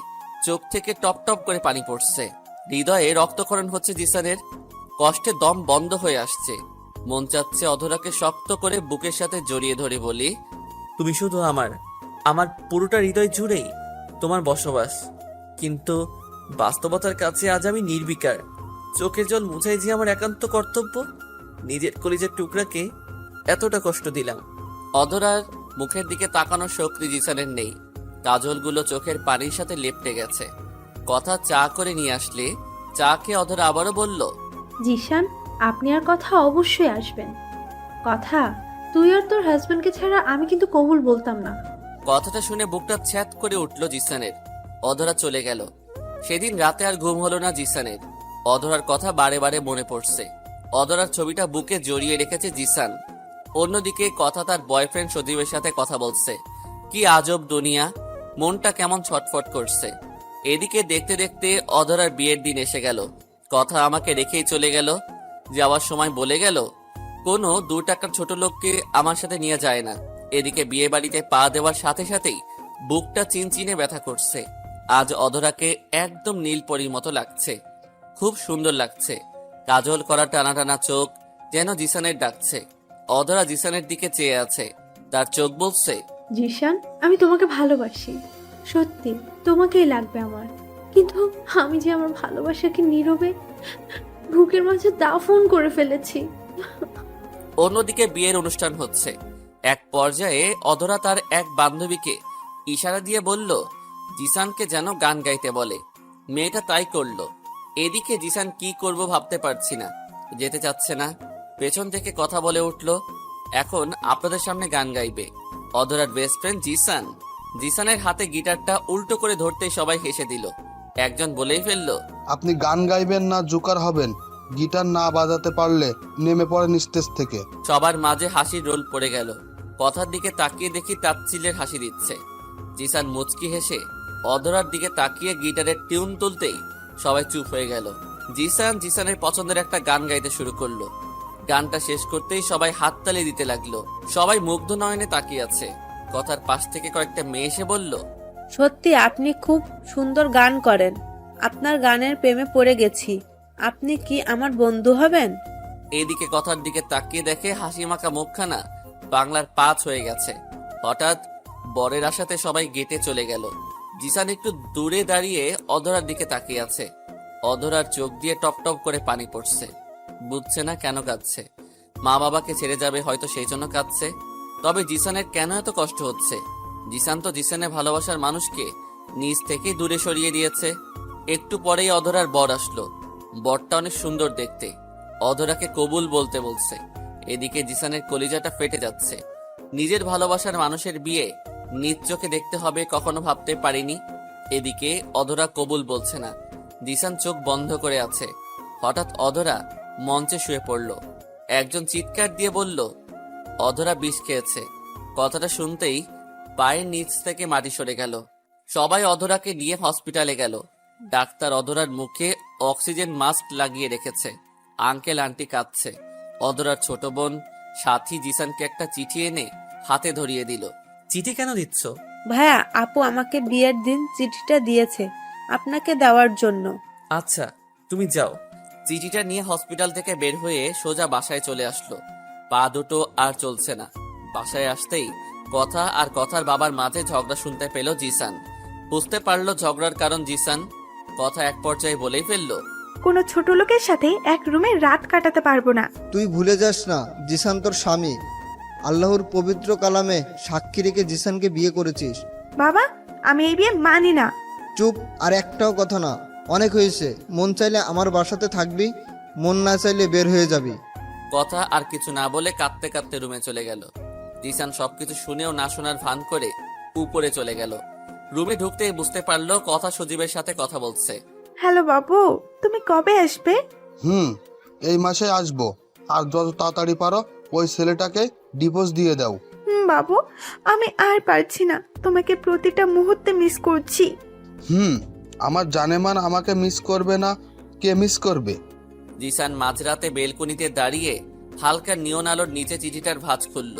চোখ থেকে টপ টপ করে পানি পড়ছে। হৃদয়ে রক্তক্ষরণ হচ্ছে জিসানের। কষ্টে দম বন্ধ হয়ে আসছে। মন চাচ্ছে অধরাকে শক্ত করে বুকের সাথে জড়িয়ে ধরে বলি, তুমি শুধু আমার পুরোটা হৃদয় জুড়েই তোমার বসবাস। কিন্তু বাস্তবতার কাছে আজ আমি নির্বিকার। চোখের জল মুছাই যে আমার একান্ত কর্তব্য। নিজের কলিজার টুকরাকে এতটা কষ্ট দিলাম। অধরার মুখের দিকে তাকানোর শক্তি জিসানের নেই। কাজলগুলো চোখের পানির সাথে লেপ্টে গেছে। কথা চা করে নিয়ে আসলে চা খেয়ে অধরা আবারও বলল, জিশান, আপনি আর কথা অবশ্যই আসবেন। কথা, তুই আর তোর হাজবেন্ডকে ছাড়া আমি কিন্তু কবুল বলতাম না। কথাটা শুনে বুকটা ছ্যাদ করে উঠল জিসানের। অধরা চলে গেল। সেদিন রাতে আর ঘুম হলো না জিসানের। অধরার কথা বারে বারে মনে পড়ছে। অধরার ছবিটা বুকে জড়িয়ে রেখেছে জিসান। অন্যদিকে কথা তার বয়ফ্রেন্ড সজীবের সাথে কথা বলছে। কি আজব দুনিয়া, মনটা কেমন ছটফট করছে। এদিকে দেখতে দেখতে অধরার বিয়ের দিন এসে গেল। কথা আমাকে রেখেই চলে গেল। যাওয়ার সময় বলে গেল, কোনো 2 টাকার ছোট লোককে আমার সাথে নিয়ে যায় না। এদিকে বিয়ে বাড়িতে পা দেওয়ার সাথে সাথেই বুকটা চিনচিনে ব্যথা করছে। আজ অধরাকে একদম নীলপরীর মতো লাগছে। খুব সুন্দর লাগছে। কাজল করা টানা টানা চোখ যেন জিসানের ডাকছে। অধরা জিসানের দিকে চেয়ে আছে। তার চোখ বলছে, জিশান, আমি তোমাকে ভালোবাসি, সত্যি তোমাকেই লাগবে আমার। কিন্তু আমি যে আমার ভালোবাসাকে নীরবে বুকের মাঝে দাফন করে ফেলেছি। অন্যদিকে বিয়ের অনুষ্ঠান হচ্ছে। এক পর্যায়ে অধরা তার এক বান্ধবীকে ইশারা দিয়ে বলল, জিসানকে যেন গান গাইতে বলে। মেয়েটা তাই করলো। এদিকে জিসান কি করব ভাবতে পারছি না। যেতে চাচ্ছে না। পেছন থেকে কথা বলে উঠল, এখন আপনাদের সামনে গান গাইবে অধরার বেস্ট ফ্রেন্ড জিসান। জিসানের হাতে গিটারটা উল্টো করে ধরতেই সবাই হেসে দিল। একজন বলেই ফেলল, আপনি গান গাইবেন না জোকার হবেন? গিটার না বাজাতে পারলে নেমে পড়েন স্টেজ থেকে। সবার মাঝে হাসির রোল পড়ে গেল। কথার দিকে তাকিয়ে দেখি তাচ্ছিল্যের হাসি দিচ্ছে। জিসান মুচকি হেসে অধরার দিকে তাকিয়ে গিটারের টিউন তুলতেই সবাই চুপ হয়ে গেল। জিসানের পছন্দের একটা গান গাইতে শুরু করলো। গানটা শেষ করতেই সবাই হাততালি দিতে লাগলো। সবাই মুগ্ধ নয়নে তাকিয়ে আছে। কথার পাশ থেকে কয়েকটা মেয়ে এসে বলল, সত্যি আপনি খুব সুন্দর গান করেন। আপনার গানের প্রেমে পড়ে গেছি। আপনি কি আমার বন্ধু হবেন? এদিকে কথার দিকে তাকিয়ে দেখে হাসি মাখা মুখখানা বাংলার 5 হয়ে গেছে। হঠাৎ বরের আশাতে সবাই গেটে চলে গেল। জিসান একটু দূরে দাঁড়িয়ে অধরার দিকে তাকিয়ে আছে। অধরার চোখ দিয়ে টপ টপ করে পানি পড়ছে। বুঝছে না কেন কাঁদছে। মা বাবাকে ছেড়ে যাবে হয়তো সেই জন্য কাঁদছে। তবে জিসানের কেন এত কষ্ট হচ্ছে? জিসান তো জিসানের ভালোবাসার মানুষকে নিজ থেকে দূরে সরিয়ে দিয়েছে। একটু পরেই অধরার বর আসলো। বরটা অনেক সুন্দর দেখতে। অধরাকে কবুল বলতে বলছে। এদিকে জিসানের কলিজাটা ফেটে যাচ্ছে। নিজের ভালোবাসার মানুষের বিয়ে নিজ চোখে দেখতে হবে কখনো ভাবতে পারিনি। এদিকে অধরা কবুল বলছে না। জিসান চোখ বন্ধ করে আছে। হঠাৎ অধরা মঞ্চে শুয়ে পড়ল। একজন চিৎকার দিয়ে বলল, অধরা বিষ খেয়েছে। কথাটা শুনতেই পায়ের নিচ থেকে মাটি সরে গেল। সবাই অধরাকে নিয়ে হসপিটালে গেল। ডাক্তার অধরার মুখে অক্সিজেন মাস্ক লাগিয়ে রেখেছে। আঙ্কেল আন্টি কাঁদছে। অধরার ছোট বোন সাথী জিসানকে একটা চিঠি এনে হাতে ধরিয়ে দিল। চিঠি কেন দিচ্ছ? ভাইয়া, আপু আমাকে বিয়ের দিন চিঠিটা দিয়েছে আপনাকে দেওয়ার জন্য। আচ্ছা, তুমি যাও। চিঠিটা নিয়ে হসপিটাল থেকে বের হয়ে সোজা বাসায় চলে আসলো। পা দুটো আর চলছে না। বাসায় আসতেই কথা আর কথার বাবার মাঝে ঝগড়া শুনতে পেল জিসান। বুঝতে পারলো ঝগড়ার কারণ জিসান। কথা এক পর্যায়ে বলেই ফেললো, কোনো ছোট লোকের সাথে এক রুমে রাত কাটাতে পারবো না। তুই ভুলে যাস না জিসান তোর স্বামী। আল্লাহর পবিত্র কালামে সাক্ষী রেখে জিসানকে বিয়ে করেছিস। বাবা, আমি এই বিয়ে মানি না। চুপ, আর একটাও কথা না। অনেক হয়েছে। মন চাইলে আমার বাসাতে থাকবি, মন না চাইলে বের হয়ে যাবি। কথা আর কিছু না বলে কাঁদতে কাঁদতে রুমে চলে গেল। জিসান সবকিছু শুনেও না শোনার ভান করে উপরে চলে গেল। রুমে ঢুকতেই বুঝতে পারলো কথা সজীবের সাথে কথা বলছে। হ্যালো বাবু, তুমি কবে আসবে? এই মাসে আসবো। আর যত তাড়াতাড়ি পারো ওই ছেলেটাকে ডিভোর্স দিয়ে দাও। বাবু, আমি আর পারছি না, তোমাকে প্রতিটা মুহূর্তে মিস করছি। আমার জানেমান আমাকে মিস করবে না, কে মিস করবে? জিসান মাঝরাতে বেলকনিতে দাঁড়িয়ে হালকা নিয়ন আলোর নিচে চিঠিটার ভাঁজ খুলল।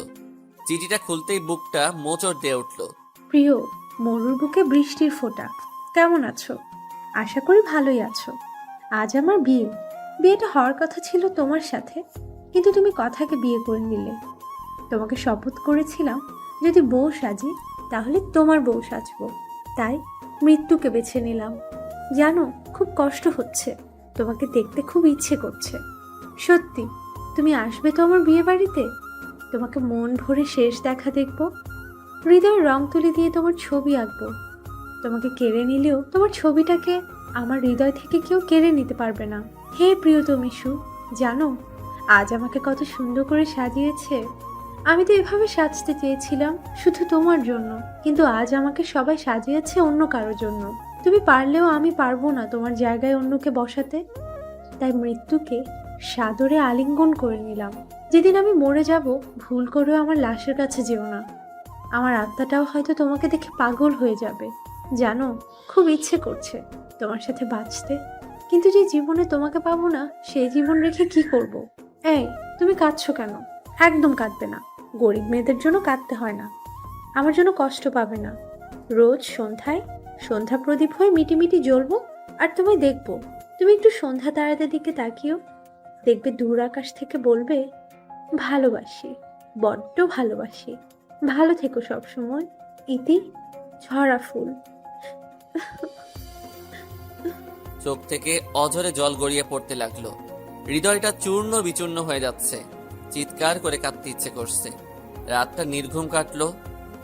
চিঠিটা খুলতেই বুকটা মোচড় দিয়ে উঠল। প্রিয়, মরুর বুকে বৃষ্টির ফোঁটা, কেমন আছো? আশা করি ভালোই আছো। আজ আমার বিয়ে। বিয়েটা হওয়ার কথা ছিল তোমার সাথে, কিন্তু তুমি কথাকে বিয়ে করে নিলে। তোমাকে শপথ করেছিলাম যদি বউ সাজি তাহলে তোমার বউ সাজবো। তাই মৃত্যুকে বেছে নিলাম। জানো, খুব কষ্ট হচ্ছে। তোমাকে দেখতে খুব ইচ্ছে করছে। সত্যি তুমি আসবে তো আমার বিয়ে বাড়িতে? তোমাকে মন ভরে শেষ দেখা দেখবো। হৃদয়ের রং তুলি দিয়ে তোমার ছবি আঁকবো। তোমাকে কেড়ে নিলেও তোমার ছবিটাকে আমার হৃদয় থেকে কেউ কেড়ে নিতে পারবে না। হে প্রিয়তমিশু, জানো আজ আমাকে কত সুন্দর করে সাজিয়েছে। আমি তো এভাবে সাজতে চেয়েছিলাম শুধু তোমার জন্য, কিন্তু আজ আমাকে সবাই সাজিয়েছে অন্য কারোর জন্য। তুমি পারলেও আমি পারবো না তোমার জায়গায় অন্যকে বসাতে। তাই মৃত্যুকে সাদরে আলিঙ্গন করে নিলাম। যেদিন আমি মরে যাব, ভুল করেও আমার লাশের কাছে যেও না। আমার আত্মাটাও হয়তো তোমাকে দেখে পাগল হয়ে যাবে। জানো, খুব ইচ্ছে করছে তোমার সাথে বাঁচতে, কিন্তু যে জীবনে তোমাকে পাবো না সেই জীবন রেখে কি করব? এই, তুমি কাঁদছো কেন? একদম কাঁদবে না। গরিব মেয়েদের জন্য কাঁদতে হয় না। আমার জন্য কষ্ট পাবে না। রোজ সন্ধ্যায় সন্ধ্যা প্রদীপ হয়ে মিটিমিটি জ্বলবো আর তোমায় দেখবো। তুমি একটু সন্ধ্যা তারাদের দিকে তাকিও, দেখবে দূর আকাশ থেকে বলবে, ভালোবাসি, বড্ড ভালোবাসি। ভালো থেকো সব সময়। ইতি, ঝরা ফুল। চোখ থেকে অঝরে জল গড়িয়ে পড়তে লাগলো। হৃদয়টা চূর্ণ বিচূর্ণ হয়ে যাচ্ছে। চিৎকার করে কাঁদতে ইচ্ছে করছে। রাতটা নির্ঘুম কাটলো।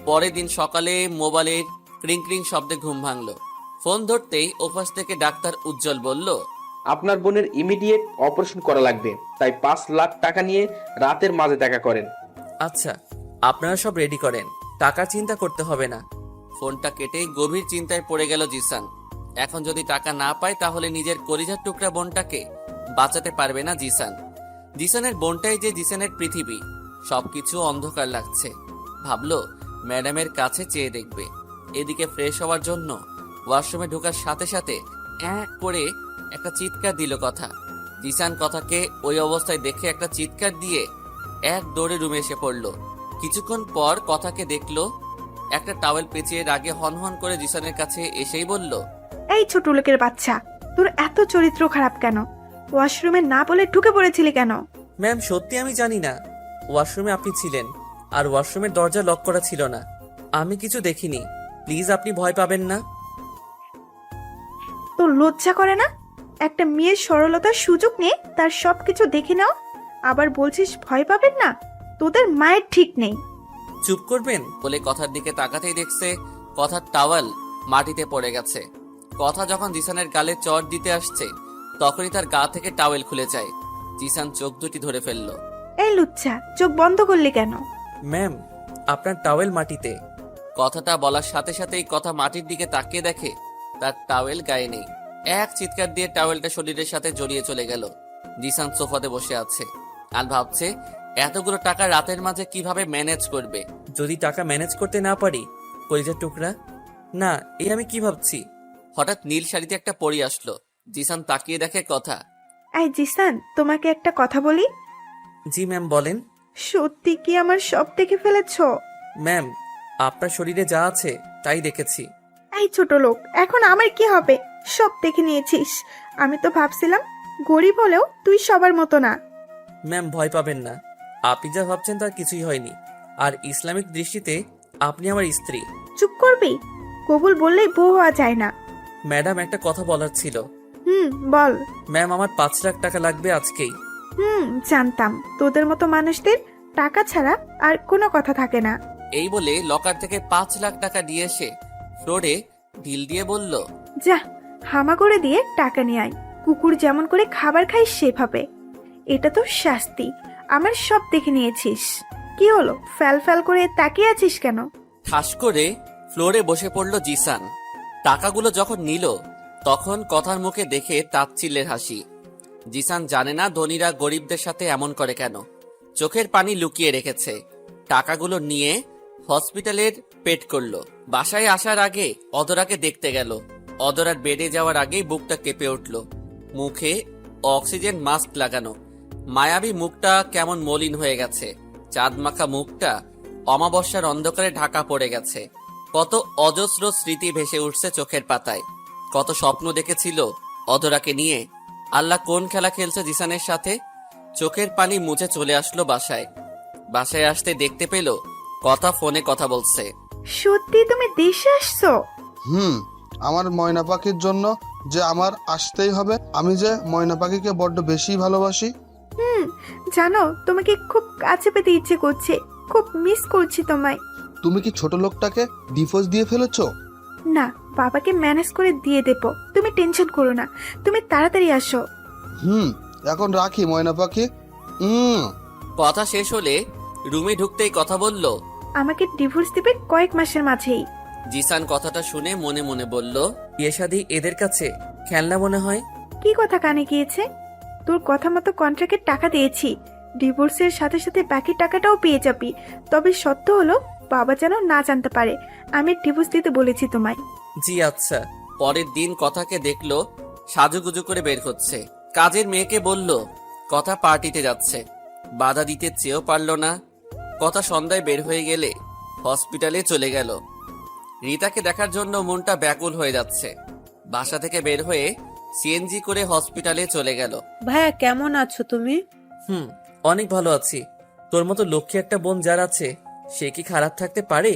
পরের দিন সকালে মোবাইলের ক্রিং ক্রিং শব্দে ঘুম ভাঙলো। ফোন ধরতেই ওপাশ থেকে ডাক্তার উজ্জ্বল বলল, আপনার বোনের ইমিডিয়েট অপারেশন করা লাগবে, তাই 5 লাখ টাকা নিয়ে রাতের মাঝে দেখা করেন। আচ্ছা, আপনারা সব রেডি করেন, টাকার চিন্তা করতে হবে না। ফোনটা কেটেই গভীর চিন্তায় পড়ে গেল জিসান। এখন যদি টাকা না পায় তাহলে নিজের কলিজার টুকরা বোনটাকে বাঁচাতে পারবে না জিসান। জিসানের বোনটাই যে জিসানের পৃথিবী। সবকিছু অন্ধকার লাগছে। ভাবলো ম্যাডামের কাছে চেয়ে দেখবে। এদিকে ফ্রেশ হওয়ার জন্য ওয়াশরুমে ঢোকার সাথে সাথে এক করে একটা চিৎকার দিল কথা। জিসান কথাকে ওই অবস্থায় দেখে একটা চিৎকার দিয়ে এক দৌড়ে রুমে এসে পড়লো। কিছুক্ষণ পর কথাকে দেখলো একটা টাওয়েল পেঁচিয়ে রাগে হনহন করে জিসানের কাছে এসেই বলল, এই ছোট লোকের বাচ্চা, তোর এত চরিত্র খারাপ কেন? ওয়াশরুমে না বলে ঢুকে পড়েছিলি কেন? ম্যাম, সত্যি আমি জানি না। ওয়াশরুমে আপনি ছিলেন আর ওয়াশরুমের দরজা লক করা ছিল না। আমি কিছু দেখিনি। প্লিজ আপনি ভয় পাবেন না। তোর লজ্জা করে না? একটা মেয়ের সরলতার সুযোগ নিয়ে তার সবকিছু দেখে নাও, আবার বলছিস ভয় পাবেন না? তোদের মায়ের ঠিক নেই। চুপ করবেন বলে কথার দিকে তাকাতেই দেখছে কথার টাওয়াল মাটিতে পড়ে গেছে। কথা যখন জিসানের গালে চড় দিতে আসছে তখনই তার গা থেকে টাওয়েল খুলে যায়। জিসান চোখ দুটি ধরে ফেলল। এই লুচ্চা, চোখ বন্ধ করলি কেন? ম্যাম, আপনার টাওয়েল মাটিতে। কথাটা বলার সাথে সাথেই কথা মাটির দিকে তাকিয়ে দেখে তার টাওয়েল গায়ে নেই। এক চিৎকার দিয়ে টাওয়েলটা শরীরের সাথে জড়িয়ে চলে গেল। জিসান সোফাতে বসে আছে আর ভাবছে এতগুলো টাকা রাতের মাঝে কিভাবে ম্যানেজ করবে। যদি টাকা ম্যানেজ করতে না পারি, কলিজার টুকরা না, এই আমি কি ভাবছি। হঠাৎ নীল শাড়িতে একটা পরি আসলো। জিসান তাকিয়ে দেখে কথা। এই জিসান, তোমাকে একটা কথা বলি। জি ম্যাম বলেন। সত্যি কি আমার সব দেখে ফেলেছো? ম্যাম, আপনার শরীরে যা আছে তাই দেখেছি। এই ছোট লোক, এখন আমার কি হবে? সব দেখে নিয়েছিস। আমি তো ভাবছিলাম গরিব হলেও তুই সবার মতো না। ম্যাম ভয় পাবেন না, আপনি যা ভাবছেন তার কিছুই হয়নি। আর ইসলামিক দৃষ্টিতে আপনি আমার স্ত্রী। চুপ করবি? কবুল বললেই বউ হওয়া যায় না। ম্যাডাম একটা কথা বলার ছিল। বল। ম্যাম আমার 5 লাখ টাকা লাগবে আজকেই। জানতাম তোদের মতো মানুষদের টাকা ছাড়া আর কোনো কথা থাকে না। এই বলে লকার থেকে 5 লাখ টাকা দিয়ে এসে ফ্লোরে ঢিল দিয়ে বলল, যা, হামা করে দিয়ে টাকা নিয়ে আয়। কুকুর যেমন করে খাবার খাই সেভাবে। এটা তো শাস্তি। আমার সব দেখে নিয়েছিস। কি হলো, ফ্যাল ফ্যাল করে তাকিয়ে আছিস কেন? ঠাস করে ফ্লোরে বসে পড়ল জিসান। টাকাগুলো যখন নিল তখন কথার মুখে দেখে তাচ্ছিল্যের হাসি। জিসান জানে না ধনীরা গরিবদের সাথে এমন করে কেন। চোখের পানি লুকিয়ে রেখেছে। টাকাগুলো নিয়ে হসপিটালের পেট করলো। বাসায় আসার আগে অদরাকে দেখতে গেল। অদরার বেডে যাওয়ার আগেই বুকটা কেঁপে উঠল। মুখে অক্সিজেন মাস্ক লাগানো, মায়াবী মুখটা কেমন মলিন হয়ে গেছে। চাঁদ মাখা মুখটা অমাবস্যার অন্ধকারে ঢাকা পড়ে গেছে। কত অজস্র স্মৃতি ভেসে উঠছে চোখের পাতায়। কত স্বপ্ন দেখেছিল অদরাকে নিয়ে। আল্লাহ কোন খেলা খেলছে জিসানের সাথে। চোখের পানি মুছে চলে আসলো বাসায়। বাসায় আসতে দেখতে পেল কথা ফোনে কথা বলছে। সত্যি তুমি দেশে আসছো? আমার ময়না পাখির জন্য যে আমার আসতেই হবে। আমি যে ময়না পাখিকে বড্ড বেশি ভালোবাসি। জানো, তোমাকে খুব কাছে পেতে ইচ্ছে করছে। খুব মিস করছি তোমায়। তুমি কি ছোট লোকটাকে ডিভোর্স দিয়ে ফেলেছো? না, বাবাকে ম্যানেজ করে দিয়ে দেবো। তুমি টেনশন করো না। তুমি তাড়াতাড়ি আসো। এখন রাখি ময়না পাখি। কথা শেষ হলে রুমে ঢুকতেই কথা বলল, আমাকে ডিভোর্স দিবে কয়েক মাসের মাঝেই। জিসান কথাটা শুনে মনে মনে বলল, বিয়ে শাদী এদের কাছে খেলনা মনে হয়। কি কথা কানে গিয়েছে? তোর কথা মতো কন্ট্রাক্টের টাকা দিয়েছি। ডিভোর্সের সাথে সাথে বাকি টাকাটাও পেয়ে যাবি। তবে সত্য হলো, বাবা যেন না জানতে পারে আমি ডিভোর্স দিতে বলেছি তোমায়। জি আচ্ছা। পরের দিন কথাকে দেখলো সাজুগুজু করে বের হচ্ছে। কাজের মেয়েকে বলল কথা পার্টিতে যাচ্ছে। বাধা দিতে চেয়েও পারল না। কথা সন্ধ্যায় বের হয়ে গেলে হসপিটালে চলে গেল। রিতাকে দেখার জন্য মনটা ব্যাকুল হয়ে যাচ্ছে। বাসা থেকে বের হয়ে সিএনজি করে হসপিটালে চলে গেল। ভাইয়া কেমন আছো তুমি? অনেক ভালো আছি। তোর মতো লক্ষ্মী একটা বোন যার আছে, সে কি খারাপ থাকতে পারে?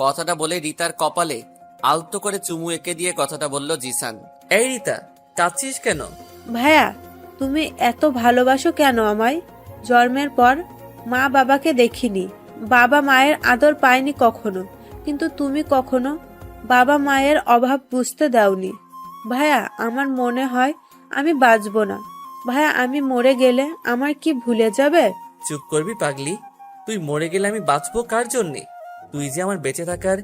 কথাটা বলে রিতার কপালে আলতো করে চুমু এঁকে দিয়ে কথাটা বলল জিসান। এই রিতা, কাঁদছিস কেন? ভাইয়া তুমি এত ভালোবাসো কেন আমায়? জন্মের পর মা বাবাকে দেখিনি, বাবা মায়ের আদর পাইনি কখনো, কিন্তু তুমি কখনো বাবা মায়ের অভাব বুঝতে দাওনি। ভাইয়া আমার মনে হয় আমি বাঁচবো না। ভাইয়া আমি মরে গেলে আমার কি ভুলে যাবে? চুপ করবি পাগলি। তুই মরে গেলে আমি বাঁচবো কার জন্যে? তুই যে আমার বেঁচে থাকার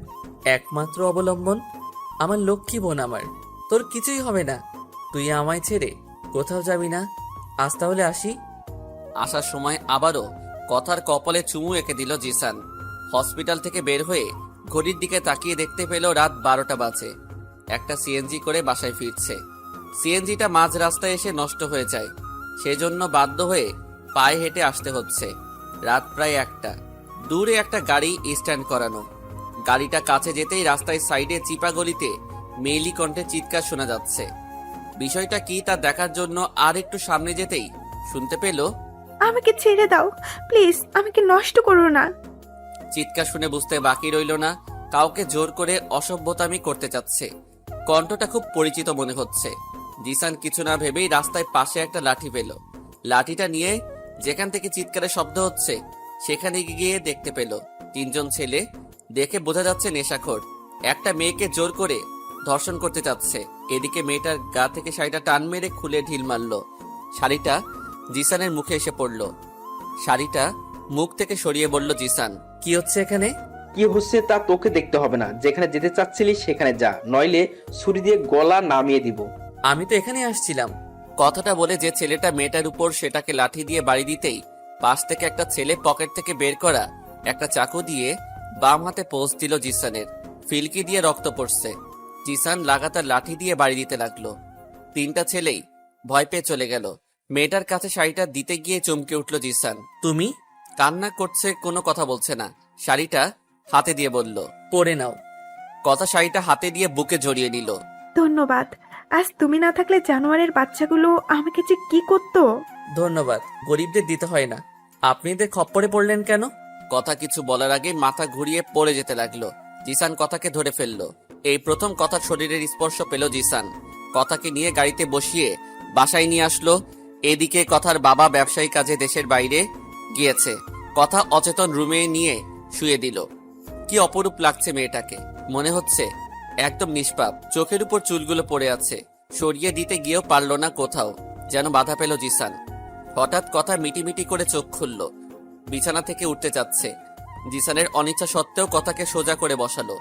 একমাত্র অবলম্বন। আমার লক্ষ্মী বোন আমার। তোর কিছুই হবে না। তুই আমায় ছেড়ে কোথাও যাবি না। আজ তাহলে আসি। আসার সময় আবারও কথার কপালে চুমু এঁকে দিল জিসান। হসপিটাল থেকে বের হয়ে ঘড়ির দিকে তাকিয়ে দেখতে পেল রাত 12টা বাজে। একটা সিএনজি করে বাসায় ফিরছে। সিএনজিটা মাঝ রাস্তায় এসে নষ্ট হয়ে যায়। সেজন্য বাধ্য হয়ে পায়ে হেঁটে আসতে হচ্ছে। রাত প্রায় 1টা। দূরে একটা গাড়ি স্ট্যান্ড করানো। গাড়িটা কাছে যেতেই রাস্তায় সাইডে চিপা গলিতে মেয়েলি কণ্ঠে চিৎকার শোনা যাচ্ছে। বিষয়টা কি তা দেখার জন্য আর একটু সামনে যেতেই শুনতে পেল, আমাকে ছেড়ে দাও প্লিজ, আমাকে নষ্ট করো না। চিৎকার শুনে বুঝতে বাকি রইল না কাউকে জোর করে অসভ্যতামি করতে চাচ্ছে। কণ্ঠটা খুব পরিচিত মনে হচ্ছে। জিসান কিছু না ভেবেই রাস্তায় পাশে একটা লাঠি পেল। লাঠিটা নিয়ে যেখান থেকে চিৎকারের শব্দ হচ্ছে সেখানে গিয়ে দেখতে পেল 3জন ছেলে। দেখে বোঝা যাচ্ছে নেশাখোর। একটা মেয়েকে জোর করে ধর্ষণ করতে চাচ্ছে। এদিকে মেয়েটার গা থেকে শাড়িটা টান মেরে খুলে ঢিল মারল। শাড়িটা জিসানের মুখে এসে পড়ল। শাড়িটা মুখ থেকে সরিয়ে বলল জিসান, কি হচ্ছে এখানে? কি হচ্ছে তা তোকে দেখতে হবে না, যেখানে যেতে চাচ্ছিলি সেখানে যা, নইলে ছুরি দিয়ে গলা নামিয়ে দিব। আমি তো এখানে আসছিলাম। কথাটা বলে যে ছেলেটা মেয়েটার উপর সেটাকে লাঠি দিয়ে বাড়ি দিতেই পাশ থেকে একটা ছেলে পকেট থেকে বের করা একটা চাকু দিয়ে বাম হাতে পোস্ট দিল জিসানের। ফিলকি দিয়ে রক্ত পড়ছে। জিসান লাগাতার লাঠি দিয়ে বাড়ি দিতে লাগলো। তিনটা ছেলেই ভয় পেয়ে চলে গেল। মেয়েটার কাছে শাড়িটা দিতে গিয়ে চমকে উঠল জিসান। তুমি? কান্না করছে, কোনো কথা বলছে না। শাড়িটা হাতে দিয়ে বলল, পরে নাও। কথা শাড়িটা হাতে দিয়ে বুকে জড়িয়ে নিল। ধন্যবাদ। আজ তুমি না থাকলে জানোয়ারের বাচ্চাগুলো আমাকে যে কি করতো। ধন্যবাদ গরিবদের দিতে হয় না। আপনি এদের খপ্পরে পড়লেন কেন? কথা কিছু বলার আগে মাথা ঘুরিয়ে পড়ে যেতে লাগলো। জিসান কথাকে ধরে ফেললো। এই প্রথম কথার শরীরের স্পর্শ পেল জিসান। কথাকে নিয়ে গাড়িতে বসিয়ে বাসায় নিয়ে আসলো। এদিকে কথার বাবা ব্যবসায়ী কাজে দেশের বাইরে গিয়েছে। কথা অচেতন রুমে নিয়ে শুয়ে দিল। কি অপরূপ লাগছে মেয়েটাকে, মনে হচ্ছে একদম নিষ্পাপ। চোখের উপর চুলগুলো পড়ে আছে, সরিয়ে দিতে গিয়েও পারল না। কোথাও যেন বাধা পেল জিসান। হঠাৎ কথা মিটিমিটি করে চোখ খুলল। বিছানা থেকে উঠতে যাচ্ছে। জিসানের অনিচ্ছা সত্ত্বেও কথাকে সোজা করে বসালো।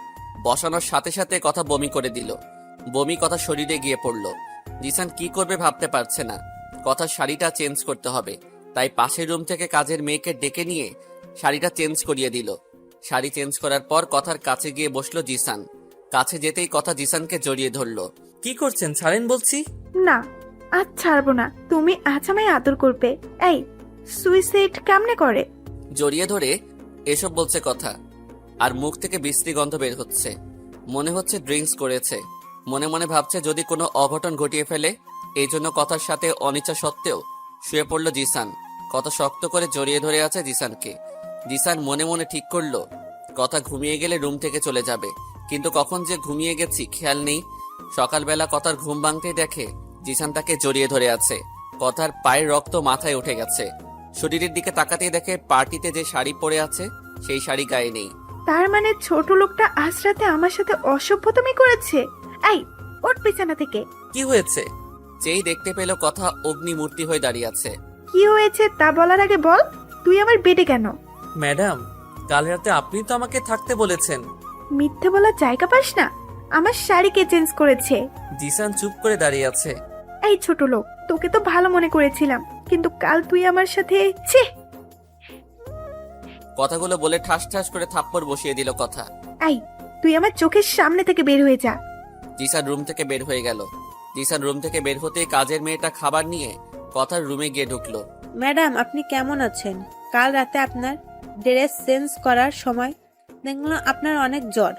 বসানোর সাথে সাথে কথা বমি করে দিল। বমি কথা শরীরে গিয়ে পড়ল। জিসান কি করবে ভাবতে পারছে না। কথার শাড়িটা চেঞ্জ করতে হবে, তাই পাশের রুম থেকে কাজের মেয়েকে ডেকে নিয়ে শাড়িটা চেঞ্জ করিয়ে দিল। শাড়ি চেঞ্জ করার পর কথার কাছে গিয়ে বসলো জিসান। কাছে যেতেই কথা জিসানকে জড়িয়ে ধরলো। কি করছেন, ছাড়েন বলছি। না, আজ ছাড়বো না। তুমি আজ আমায় আদর করবে। এই সুইসাইড কেমনে করে? জড়িয়ে ধরে এসব বলছে কথা, আর মুখ থেকে বিশ্রী গন্ধ বের হচ্ছে। মনে হচ্ছে ড্রিঙ্কস করেছে। মনে মনে ভাবছে যদি কোনো অঘটন ঘটিয়ে ফেলে। এই জন্য কথার সাথে অনিচ্ছা সত্ত্বেও শুয়ে পড়ল জিসান। কথা শক্ত করে জড়িয়ে ধরে আছে জিসানকে। জিসান মনে মনে ঠিক করলো কথা ঘুমিয়ে গেলে রুম থেকে চলে যাবে, কিন্তু কখন যে ঘুমিয়ে গেছি খেয়াল নেই। সকালবেলা কথার ঘুম ভাঙতেই দেখে জিসান তাকে জড়িয়ে ধরে আছে। কথার পায়ের রক্ত মাথায় উঠে গেছে। শরীরের দিকে তাকাতেই দেখে পার্টিতে যে শাড়ি পরে আছে সেই শাড়ি গায়ে নেই। তার মানে ছোট লোকটা আজ রাতে আমার সাথে অসভ্যতামি করেছে। এই ওঠ বিছানা থেকে। কি হয়েছে? যেই দেখতে পেল কথা অগ্নিমূর্তি হয়ে দাঁড়িয়ে আছে। কি হয়েছে তা বলার আগে বল, তুই আমার বেডে কেন? ম্যাডাম, কাল রাতে আপনি তো আমাকে থাকতে বলেছেন। মিথ্যে বলার জায়গা পাস না। আমার শাড়ি কে চেঞ্জ করেছে? জিসান চুপ করে দাঁড়িয়ে আছে। এই ছোট লোক, তোকে তো ভালো মনে করেছিলাম, কিন্তু কাল তুই আমার সাথে ছি। কথাগুলো বলে ঠাস ঠাস করে থাপ্পড় বসিয়ে দিল কথা। এই তুই আমার চোখের সামনে থেকে বের হয়ে যা। জিসান রুম থেকে বের হয়ে গেল। জিসান রুম থেকে বের হতেই কাজের মেয়েটা খাবার নিয়ে কথার রুমে গিয়ে ঢুকলো। ম্যাডাম, আপনি কেমন আছেন? কাল রাতে আপনার ড্রেস চেঞ্জ করার সময় দেখলাম আপনার অনেক জ্বর।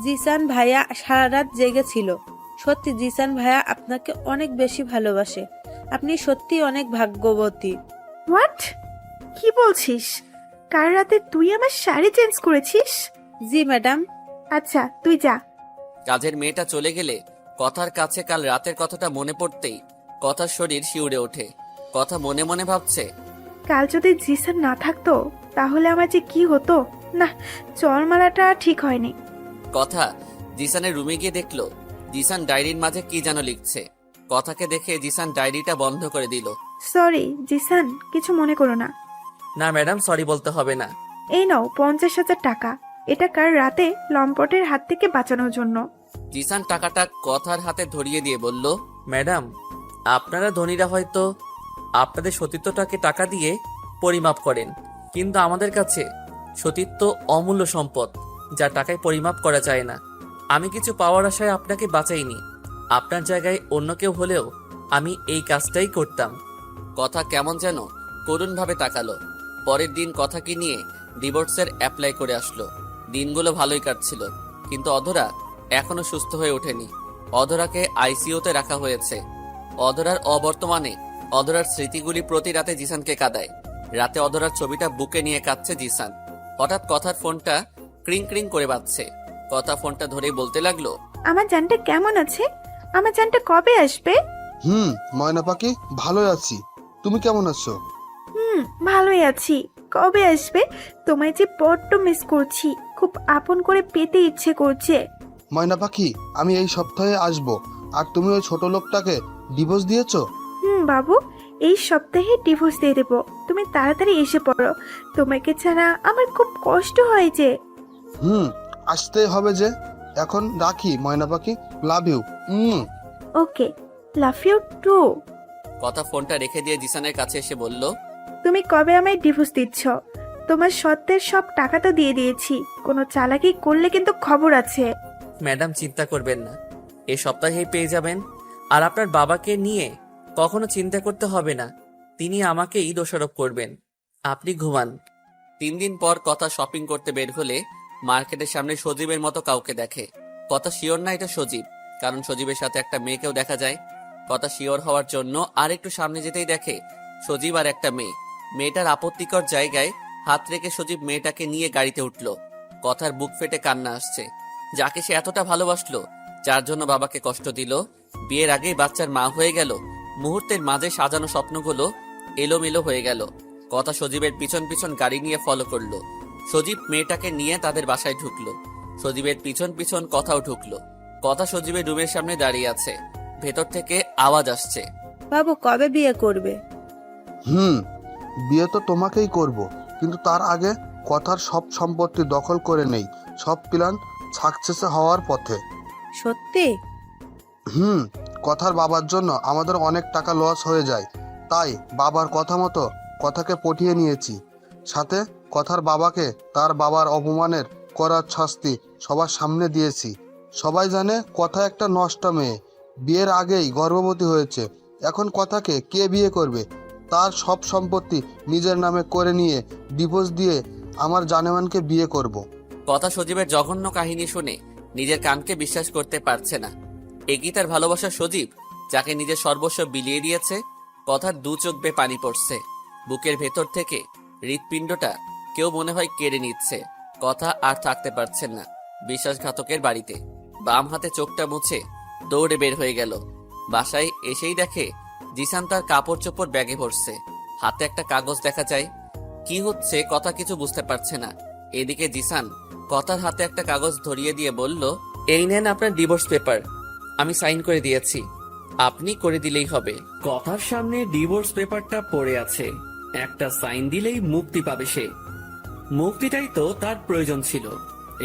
জিসান ভাইয়া সারা রাত জেগেছিল। সত্যি জিসান ভাইয়া আপনাকে অনেক বেশি ভালোবাসে। আপনি সত্যি অনেক ভাগ্যবতী। হোয়াট? কি বলছিস? কাল রাতে তুই আমার শাড়ি চেঞ্জ করেছিস? জি ম্যাডাম। আচ্ছা তুই যা। কাজের মেয়েটা চলে গেলে কথার কাছে কাল রাতের কথাটা মনে পড়তেই কথার শরীর শিউরে ওঠে। কথা মনে মনে ভাবছে, কাল যদি জিসান না থাকতো তাহলে আমার যে কি হতো। না, চরমালাটা ঠিক হয়নি। কথা জিসানের রুমে গিয়ে দেখলো জিসান ডায়েরির মাঝে কি যেন লিখছে। কথাকে দেখে জিসান ডায়েরিটা বন্ধ করে দিল। সরি জিসান, কিছু মনে করো না। না ম্যাডাম, সরি বলতে হবে না। এই নাও 50,000 টাকা। এটা কাল রাতে লম্পটের হাত থেকে বাঁচানোর জন্য। জিসান টাকাটা কথার হাতে ধরিয়ে দিয়ে বলল, ম্যাডাম, আপনারা ধনীরা হয়তো আপনাদের সতীত্বটাকে টাকা দিয়ে পরিমাপ করেন, কিন্তু আমাদের কাছে সতীত্ব অমূল্য সম্পদ, যা টাকায় পরিমাপ করা যায় না। আমি কিছু পাওয়ার আশায় আপনাকে বাঁচাইনি। আপনার জায়গায় অন্য কেউ হলেও আমি এই কাজটাই করতাম। কথা কেমন যেন করুণভাবে তাকালো। পরের দিন কথাকে নিয়ে ডিভোর্সের অ্যাপ্লাই করে আসলো। দিনগুলো ভালোই কাটছিল, কিন্তু অধরা এখনো সুস্থ হয়ে ওঠেনি। অধরাকে আইসিইউতে রাখা হয়েছে। অধরার অবর্তমানে অধরার স্মৃতিগুলি প্রতি রাতে জিসানকে কাঁদায়। রাতে অধরার ছবিটা বুকে নিয়ে কাঁদছে জিসান। হঠাৎ কথার ফোনটা ক্রিং ক্রিং করে বাজছে। কথা ফোনটা ধরেই বলতে লাগলো, আমার জানটা কেমন আছে? আমার জানটা কবে আসবে? ময়না পাখি, ভালোই আছি। তুমি কেমন আছো? ভালোই আছি। কবে আসবে? তোমায় যে বড্ড মিস করছি, খুব আপন করে পেতে ইচ্ছে করছে। ময়না পাখি, আমি এই সপ্তাহে আসবো। আর তুমি ওই ছোট লোকটাকে ডিভোর্স দিয়েছো? বাবু, এই সপ্তাহে ডিভোর্স দিয়ে দেবো। তুমি তাড়াতাড়ি এসে পড়ো। তোমাকে ছাড়া আমার খুব কষ্ট হয় যে। আসতেই হবে যে। এখন রাখি ময়না পাখি, love you. Okay, love you too. কথা ফোনটা রেখে দিয়ে জিসানের কাছে এসে বলল, তুমি কবে আমায় ডিভোর্স দিচ্ছ? তোমার সত্যের সব টাকা তো দিয়ে দিয়েছি, কোনো চালাকি করলে কিন্তু খবর আছে। ম্যাডাম চিন্তা করবেন না, এই সপ্তাহেই পেয়ে যাবেন। আর আপনার বাবাকে নিয়ে কখনো চিন্তা করতে হবে না, তিনি আমাকেই দোষারোপ করবেন। আপনি ঘুমান। 3 দিন পর কথা শপিং করতে বের হলে মার্কেটের সামনে সজীবের মতো কাউকে দেখে। কথা শিওর না এটা সজীব, কারণ সজীবের সাথে একটা মেয়েকেও দেখা যায়। কথা শিওর হওয়ার জন্য আর একটু সামনে যেতেই দেখে সজীব আর একটা মেয়ে। মেয়েটার আপত্তিকর জায়গায় হাত রেখে সজীব মেয়েটাকে নিয়ে গাড়িতে উঠল। কথার বুক ফেটে কান্না আসছে। যাকে সে এতটা ভালোবাসলো, যার জন্য বাবাকে কষ্ট দিল, বিয়ের আগেই বাচ্চার মা হয়ে গেল। মুহূর্তের মাঝে সাজানো স্বপ্নগুলো এলোমেলো হয়ে গেল। কথা সজীবের পিছন পিছন গাড়ি নিয়ে ফলো করলো। সজীব মেয়েটাকে নিয়ে তাদের বাসায় ঢুকলো। সজীবের পিছন পিছন কথাও ঢুকলো। কথা সজীবের রুমের সামনে দাঁড়িয়ে আছে। ভেতর থেকে আওয়াজ আসছে, বাবু কবে বিয়ে করবে? বিয়ে তো তোমাকেই করব, কিন্তু তার আগে কথার সব সম্পত্তি দখল করে নেই। সব প্ল্যান সাকসেস হওয়ার পথে। সত্যি? কথার বাবার জন্য আমাদের অনেক টাকা লস হয়ে যায়, তাই বাবার কথা মতো কথাকে পটিয়ে নিয়েছি। সাথে কথার বাবাকে তার বাবার অপমানের করার শাস্তি সবার সামনে দিয়েছি। সবাই জানে কথা একটা নষ্টা মেয়ে, বিয়ের আগেই গর্ভবতী হয়েছে। এখন কথাকে কে বিয়ে করবে? তার সব সম্পত্তি নিজের নামে করে নিয়ে ডিভোর্স দিয়ে আমার জানেমানকে বিয়ে করব। কথা সজীবের জঘন্য কাহিনী শুনে নিজের কানকে বিশ্বাস করতে পারছে না। এগিয়ে তার ভালোবাসা সজীব, যাকে নিজের সর্বস্ব বিলিয়ে দিয়েছে। কথার 2 চোখ বেয়ে পানি পড়ছে। বুকের ভেতর থেকে হৃৎপিণ্ডটা কেউ মনে হয় কেড়ে নিচ্ছে। কথা আর থাকতে পারছেন না বিশ্বাসঘাতকের বাড়িতে। বাম হাতে চোখটা মুছে দৌড়ে বের হয়ে গেল। বাসায় এসেই দেখে জিসান তার কাপড় চোপড় ব্যাগে ভরছে। হাতে একটা কাগজ দেখা যায়। কি হচ্ছে কথা কিছু বুঝতে পারছে না। এদিকে জিসান কথার হাতে একটা কাগজ ধরিয়ে দিয়ে বলল, এই নেন আপনার ডিভোর্স পেপার, আমি সাইন করে দিয়েছি, আপনি করে দিলেই হবে। কথার সামনে ডিভোর্স পেপারটা পড়ে আছে, একটা সাইন দিলেই মুক্তি পাবে সে। মুক্তিটাই তো তার প্রয়োজন ছিল।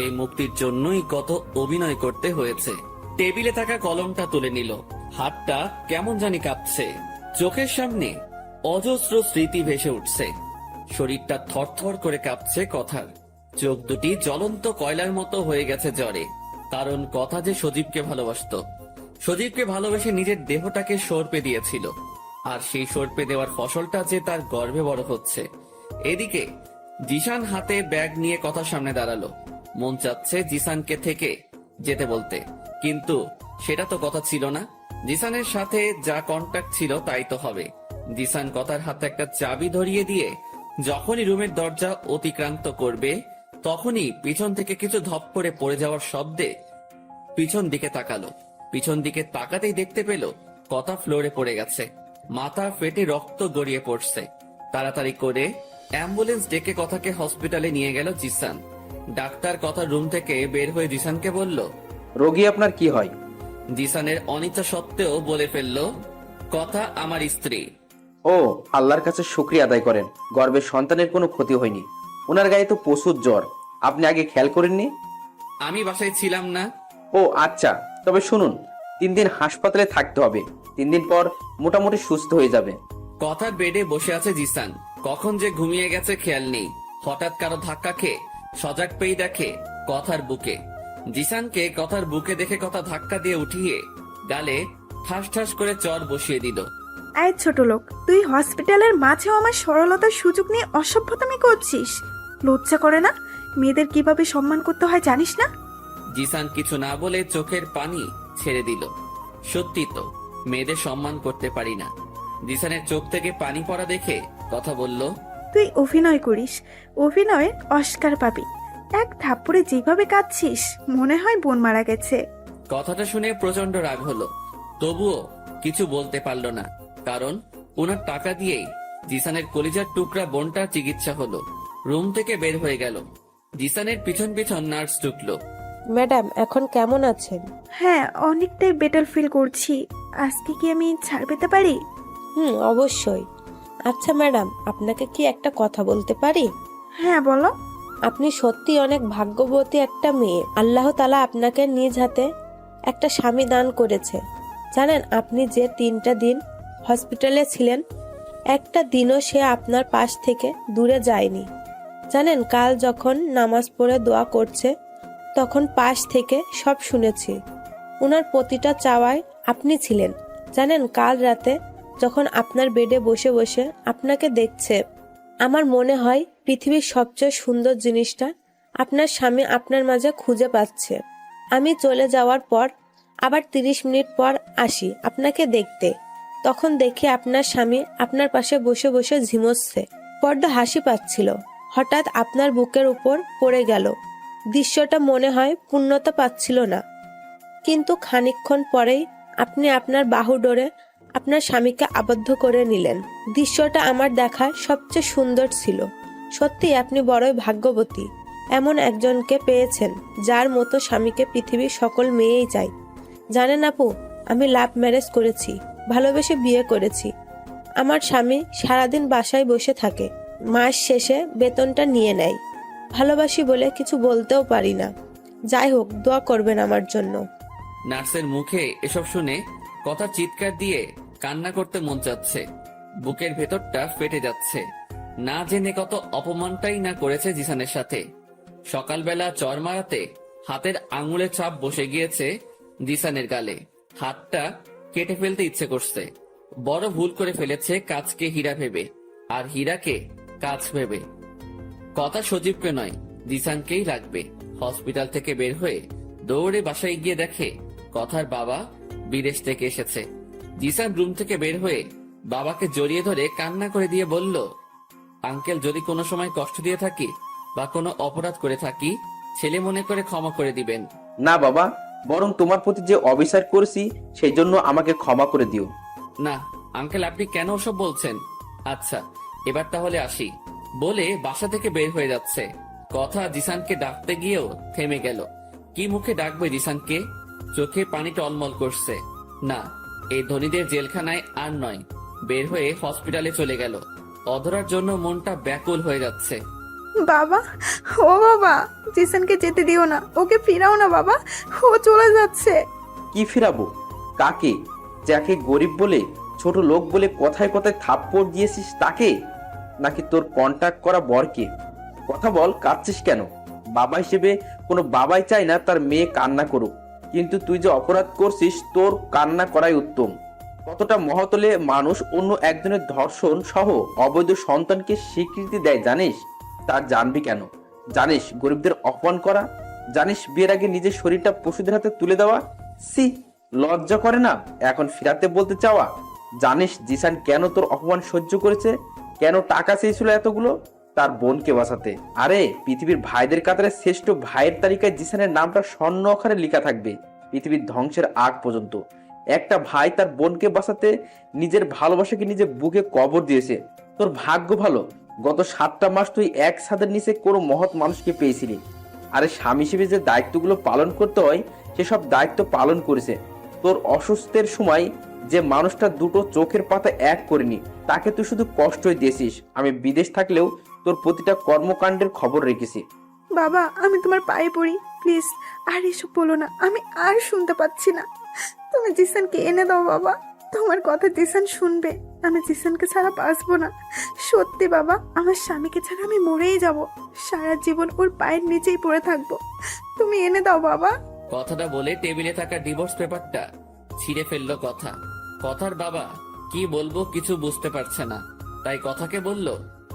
এই মুক্তির জন্যই কত অভিনয় করতে হয়েছে। টেবিলে থাকা কলমটা তুলে নিল। হাতটা কেমন জানি কাঁপছে। চোখের সামনে অজস্র স্মৃতি ভেসে উঠছে। শরীরটা থরথর করে কাঁপছে কথার। চোখ দুটি জ্বলন্ত কয়লার মতো হয়ে গেছে জ্বরে। কারণ কথা যে সজীবকে ভালোবাসতো। সজীবকে ভালোবেসে নিজের দেহটাকে সর্পে দিয়েছিল। আর সেই সর্পে দেওয়ার ফসলটা যে তার গর্ভে বড় হচ্ছে। এদিকে জিসান হাতে ব্যাগ নিয়ে কথার সামনে দাঁড়ালো। মন চাচ্ছে জিসানকে থেকে যেতে বলতে, কিন্তু সেটা তো কথা ছিল না। জিসানের সাথে যা কন্টাক্ট ছিল তাই তো হবে। জিসান কথার হাতে একটা চাবি ধরিয়ে দিয়ে যখনই রুমের দরজা অতিক্রান্ত করবে, তখনই পিছন থেকে কিছু ধপ করে পড়ে যাওয়ার শব্দে পিছন দিকে তাকালো। পিছন দিকে তাকাতেই দেখতে পেল কথা ফ্লোরে পড়ে গেছে। মাথা ফেটে রক্ত গড়িয়ে পড়ছে। তাড়াতাড়ি করে অ্যাম্বুলেন্স ডেকে কথাকে হসপিটালে নিয়ে গেল জিসান। ডাক্তার কথার রুম থেকে বের হয়ে জিসানকে বলল, রোগী আপনার কি হয়? জিসানের অনিচ্ছা সত্ত্বেও বলে ফেলল, কথা আমার স্ত্রী। ও, আল্লাহর কাছে শুকরিয়া আদায় করেন, গর্ভের সন্তানের কোনো ক্ষতি হয়নি। ওনার গায়ে তো প্রচুর জ্বর, আপনি আগে খেয়াল করেননি? আমি বাসায় ছিলাম না। ও আচ্ছা, তবে শুনুন, 3 দিন হাসপাতালে থাকতে হবে। 3 দিন পর মোটামুটি সুস্থ হয়ে যাবে। কথার বেডে বসে আছে জিসান। কখন যে ঘুমিয়ে গেছে খেয়াল নেই। হঠাৎ কারো ধাক্কা খেয়ে সজাগ পেয়ে দেখে কথার বুকে। জিসানকে কথার বুকে দেখে কথা ধাক্কা দিয়ে উঠিয়ে গালে ঠাস ঠাস করে চর বসিয়ে দিল। এই ছোট লোক, তুই হসপিটালের মাঝেও আমার সরলতার সুযোগ নিয়ে অসভ্যতামি করছিস? লজ্জা করে না? মেয়েদের কিভাবে সম্মান করতে হয় জানিস না? জিসান কিছু না বলে চোখের পানি ছেড়ে দিল। সত্যি তো, মেয়েদের সম্মান করতে পারি না। জিসানের চোখ থেকে পানি পড়া দেখে কথা বলল, তুই অভিনয় করিস, অভিনয়ে অস্কার পাবি। এক থাপ্পড়ে যেভাবে কাঁদছিস, মনে হয় বোন মারা গেছে। কথাটা শুনে প্রচন্ড রাগ হলো। তবুও কিছু বলতে পারল না, কারণ ওনার টাকা দিয়েই জিসানের কলিজার টুকরা বোনটার চিকিৎসা হলো। রুম থেকে বের হয়ে গেল। জিসানের পিছন পিছন নার্স ঢুকলো। ম্যাডাম এখন কেমন আছেন? হ্যাঁ, অনেকটাই বেটার ফিল করছি। আজকে কি আমি ছাড় পেতে পারি? অবশ্যই। আচ্ছা ম্যাডাম, আপনাকে কি একটা কথা বলতে পারি? হ্যাঁ বলো। আপনি সত্যি অনেক ভাগ্যবতী একটা মেয়ে। আল্লাহ তাআলা আপনাকে নিজ হাতে একটা স্বামী দান করেছে। জানেন, আপনি যে 3টা দিন হসপিটালে ছিলেন, একটা দিনও সে আপনার পাশ থেকে দূরে যায়নি। জানেন, কাল যখন নামাজ পড়ে দোয়া করছে তখন পাশ থেকে সব শুনেছি। ওনার প্রতিটা চাওয়ায় আপনি ছিলেন। জানেন, কাল রাতে যখন আপনার বেডে বসে বসে আপনাকে দেখছে, আমার মনে হয় পৃথিবীর সবচেয়ে সুন্দর জিনিসটা আপনার স্বামী আপনার মাঝে খুঁজে পাচ্ছে। আমি চলে যাওয়ার পর আবার 30 মিনিট পর আসি আপনাকে দেখতে। তখন দেখি আপনার স্বামী আপনার পাশে বসে বসে ঝিমোচ্ছে, বড্ড হাসি পাচ্ছিল। হঠাৎ আপনার বুকের উপর পড়ে গেল। দৃশ্যটা মনে হয় পূর্ণতা পাচ্ছিল না, কিন্তু খানিকক্ষণ পরেই আপনি আপনার বাহু ডোরে আপনার স্বামীকে আবদ্ধ করে নিলেন। দৃশ্যটা আমার দেখা সবচেয়ে সুন্দর ছিল। সত্যি আপনি বড়ই ভাগ্যবতী। এমন একজনকে পেয়েছেন যার মতো স্বামীকে পৃথিবীর সকল মেয়েই চায়। জানেন আপু, আমি লাভ ম্যারেজ করেছি, ভালোবেসে বিয়ে করেছি। আমার স্বামী সারাদিন বাসায় বসে থাকে, মাস শেষে বেতনটা নিয়ে নেয়। ভালোবাসি বলে কিছু বলতেও পারি না। যাই হোক, দোয়া করবেন আমার জন্য। নার্সের মুখে এসব শুনে কথা চিৎকার দিয়ে কান্না করতে মন চাচ্ছে। বুকের ভেতরটা ফেটে যাচ্ছে। না জেনে কত অপমানটাই না করেছে জিসানের সাথে। সকালবেলা চর মারাতে হাতের আঙুলের ছাপ বসে গিয়েছে জিসানের গালে। হাতটা কেটে ফেলতে ইচ্ছে করছে। বড় ভুল করে ফেলেছে কাজকে হীরা ভেবে, আর হীরাকে কাজ ভেবে। কথা সজীবকে নয়, জিসানকেই রাখবে। হসপিটাল থেকে বের হয়ে দৌড়ে বাসায় গিয়ে দেখে কথার বাবা বিদেশ থেকে এসেছে। জিসান রুম থেকে বের হয়ে বাবাকে জড়িয়ে ধরে কান্না করে দিয়ে বলল, আঙ্কেল, যদি কোনো সময় কষ্ট দিয়ে থাকি বা কোনো অপরাধ করে থাকি, ছেলে মনে করে ক্ষমা করে দিবেন। না বাবা, বরং তোমার প্রতি যে অবিচার করেছি সেই জন্য আমাকে ক্ষমা করে দিও। না আঙ্কেল, আপনি কেন ওসব বলছেন? আচ্ছা, এবার তাহলে আসি বলে বাসা থেকে বের হয়ে যাচ্ছে। কথা জিসানকে ডাকতে গিয়েও থেমে গেল। কি মুখে ডাকবে জিসানকে? চোখে পানি টলমল করছে। না, এই ধনীদের জেলখানায় আর নয়। বের হয়ে হসপিটালে চলে গেল। অধরার জন্য মনটা ব্যাকুল হয়ে যাচ্ছে। বাবা, ও বাবা, জিসানকে যেতে দিও না, ওকে ফিরাও না বাবা, ও চলে যাচ্ছে। কি ফিরাবো? কাকে? যাকে গরিব বলে, ছোট লোক বলে কথায় কথায় থাপ্পড় দিয়েছিস তাকে, নাকি তোর কন্টাক্ট করা বরকে? কথা বল, কাঁদছিস কেন? বাবা হিসেবে কোনো বাবাই চায় না তার মেয়ে কান্না করুক, কিন্তু তুই যে অপরাধ করছিস তোর কান্না করাই উত্তম। কতটা মহতলে মানুষ অন্য একজনের ধর্ষণ সহ অবৈধ সন্তানকে স্বীকৃতি দেয় জানিস? তার জানবি কেন? জানিস গরিবদের অপমান করা? জানিস বিয়ের আগে নিজের শরীরটা পশুদের হাতে তুলে দেওয়া? সি, লজ্জা করে না এখন ফিরাতে বলতে চাওয়া? জানিস জিসান কেন তোর অপমান সহ্য করেছে? কেন টাকা চেয়েছিল এতগুলো? তার বোনকে বাঁচাতে। আরে পৃথিবীর ভাইদের কাতারে শ্রেষ্ঠ ভাইয়ের তালিকায় জিসানের নামটা স্বর্ণ অক্ষরে লেখা থাকবে পৃথিবীর ধ্বংসের আগ পর্যন্ত। একটা ভাই তার বোনকে বাঁচাতে নিজের ভালোবাসাকে নিজে বুকে কবর দিয়েছে। তোর ভাগ্য ভালো, গত 7টা মাস তুই এক ছাদের নিচে কোনো মহৎ মানুষকে পেয়েছিলি। আরে স্বামী হিসেবে যে দায়িত্বগুলো পালন করতে হয় সেসব দায়িত্ব পালন করেছে। তোর অসুস্থের সময় যে মানুষটা দুটো চোখের পাতা এক করেনি তাকে তুই শুধু কষ্টই দিয়েছিস। আমি বিদেশ থাকলেও তোর প্রতিটা কর্মকাণ্ডের খবর রেখেছি। বাবা, আমি তোমার পায়ে পড়ি, প্লিজ আর এসব বলো না, আমি আর শুনতে পাচ্ছি না। তুমি জিসানকে এনে দাও বাবা, তোমার কথা জিসান শুনবে। আমি জিসানকে ছাড়া বাঁচবো না। সত্যি বাবা, আমার স্বামীকে ছাড়া আমি মরেই যাব। সারা জীবন ওর পায়ের নিচেই পড়ে থাকবো। তুমি এনে দাও বাবা। কথাটা বলে টেবিলে থাকা ডিভোর্স পেপারটা ছিঁড়ে ফেললো কথা। কথার বাবা কি বলবো কিছু বুঝতে পারছে না, তাই কথাকে বলল,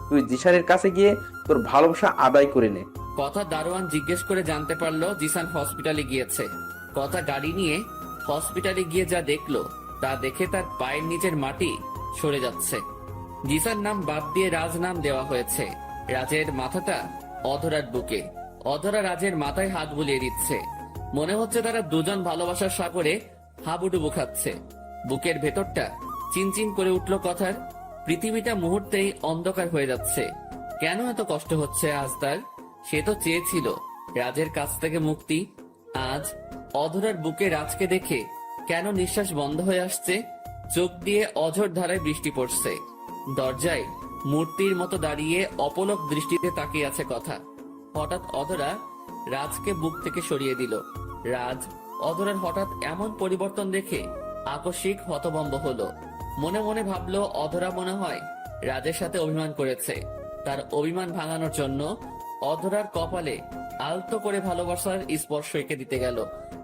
তুই জিসানের কাছে গিয়ে তোর ভালোবাসা আদায় করে নে। কথা দারোয়ান জিজ্ঞেস করে জানতে পারলো জিসান হসপিটালে গিয়েছে। কথা গাড়ি নিয়ে হসপিটালে গিয়ে যা দেখলো তা দেখে তার পায়ের নিচের মাটি সরে যাচ্ছে। জিসান নাম বাদ দিয়ে রাজ নাম দেওয়া হয়েছে। রাজের মাথাটা অধরার বুকে। অধরা রাজের মাথায় হাত বুলিয়ে দিচ্ছে। মনে হচ্ছে তারা দুজন ভালোবাসার সাগরে হাবুডুবু খাচ্ছে। বুকের ভেতরটা চিনচিন করে উঠল কথার। পৃথিবীটা মুহূর্তেই অন্ধকার হয়ে যাচ্ছে। কেন এত কষ্ট হচ্ছে আজ তার? সে তো চেয়েছিল রাজের কাছ থেকে মুক্তি। আজ অধরার বুকে রাজকে দেখে কেন নিঃশ্বাস বন্ধ হয়ে আসছে? চোখ দিয়ে অঝোর ধারায় বৃষ্টি পড়ছে। দরজায় মূর্তির মতো দাঁড়িয়ে অপলক দৃষ্টিতে তাকিয়ে আছে কথা। হঠাৎ অধরা রাজকে বুক থেকে সরিয়ে দিল। রাজ অধরার হঠাৎ এমন পরিবর্তন দেখে আকস্মিক হতভম্ব হলো। মনে মনে ভাবলো অধরা মনে হয় রাজের সাথে অভিমান করেছে। তার অভিমান ভাঙানোর জন্য অধরার কপালে আলতো করে ভালোবাসার স্পর্শ এঁকে দিতে গেল।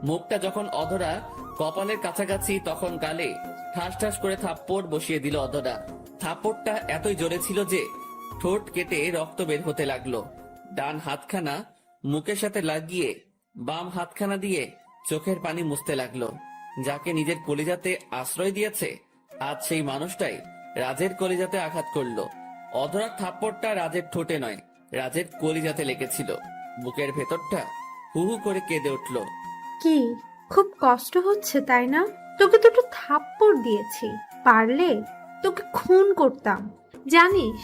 মুখটা যখন অধরা কপালের কাছাকাছি, তখন গালে ঠাস ঠাস করে থাপ্পড় বসিয়ে দিল অধরা। থাপ্পড়টা এতই জোরে ছিল যে ঠোঁট কেটে রক্ত বের হতে লাগলো। ডান হাতখানা মুখের সাথে লাগিয়ে বাম হাতখানা দিয়ে চোখের পানি মুছতে লাগলো। যাকে নিজের কলিজাতে আশ্রয় দিয়েছে, আজ সেই মানুষটাই রাজের কলিজাতে আঘাত করলো। অধরার থাপ্পড়টা রাজের ঠোঁটে নয়, রাজের কলিজাতে লেগেছিল। বুকের ভেতরটা হু হু করে কেঁদে উঠল। কি খুব কষ্ট হচ্ছে তাই না? তোকে দুটো থাপ্পড় দিয়েছি, পারলে তোকে খুন করতাম। জানিস,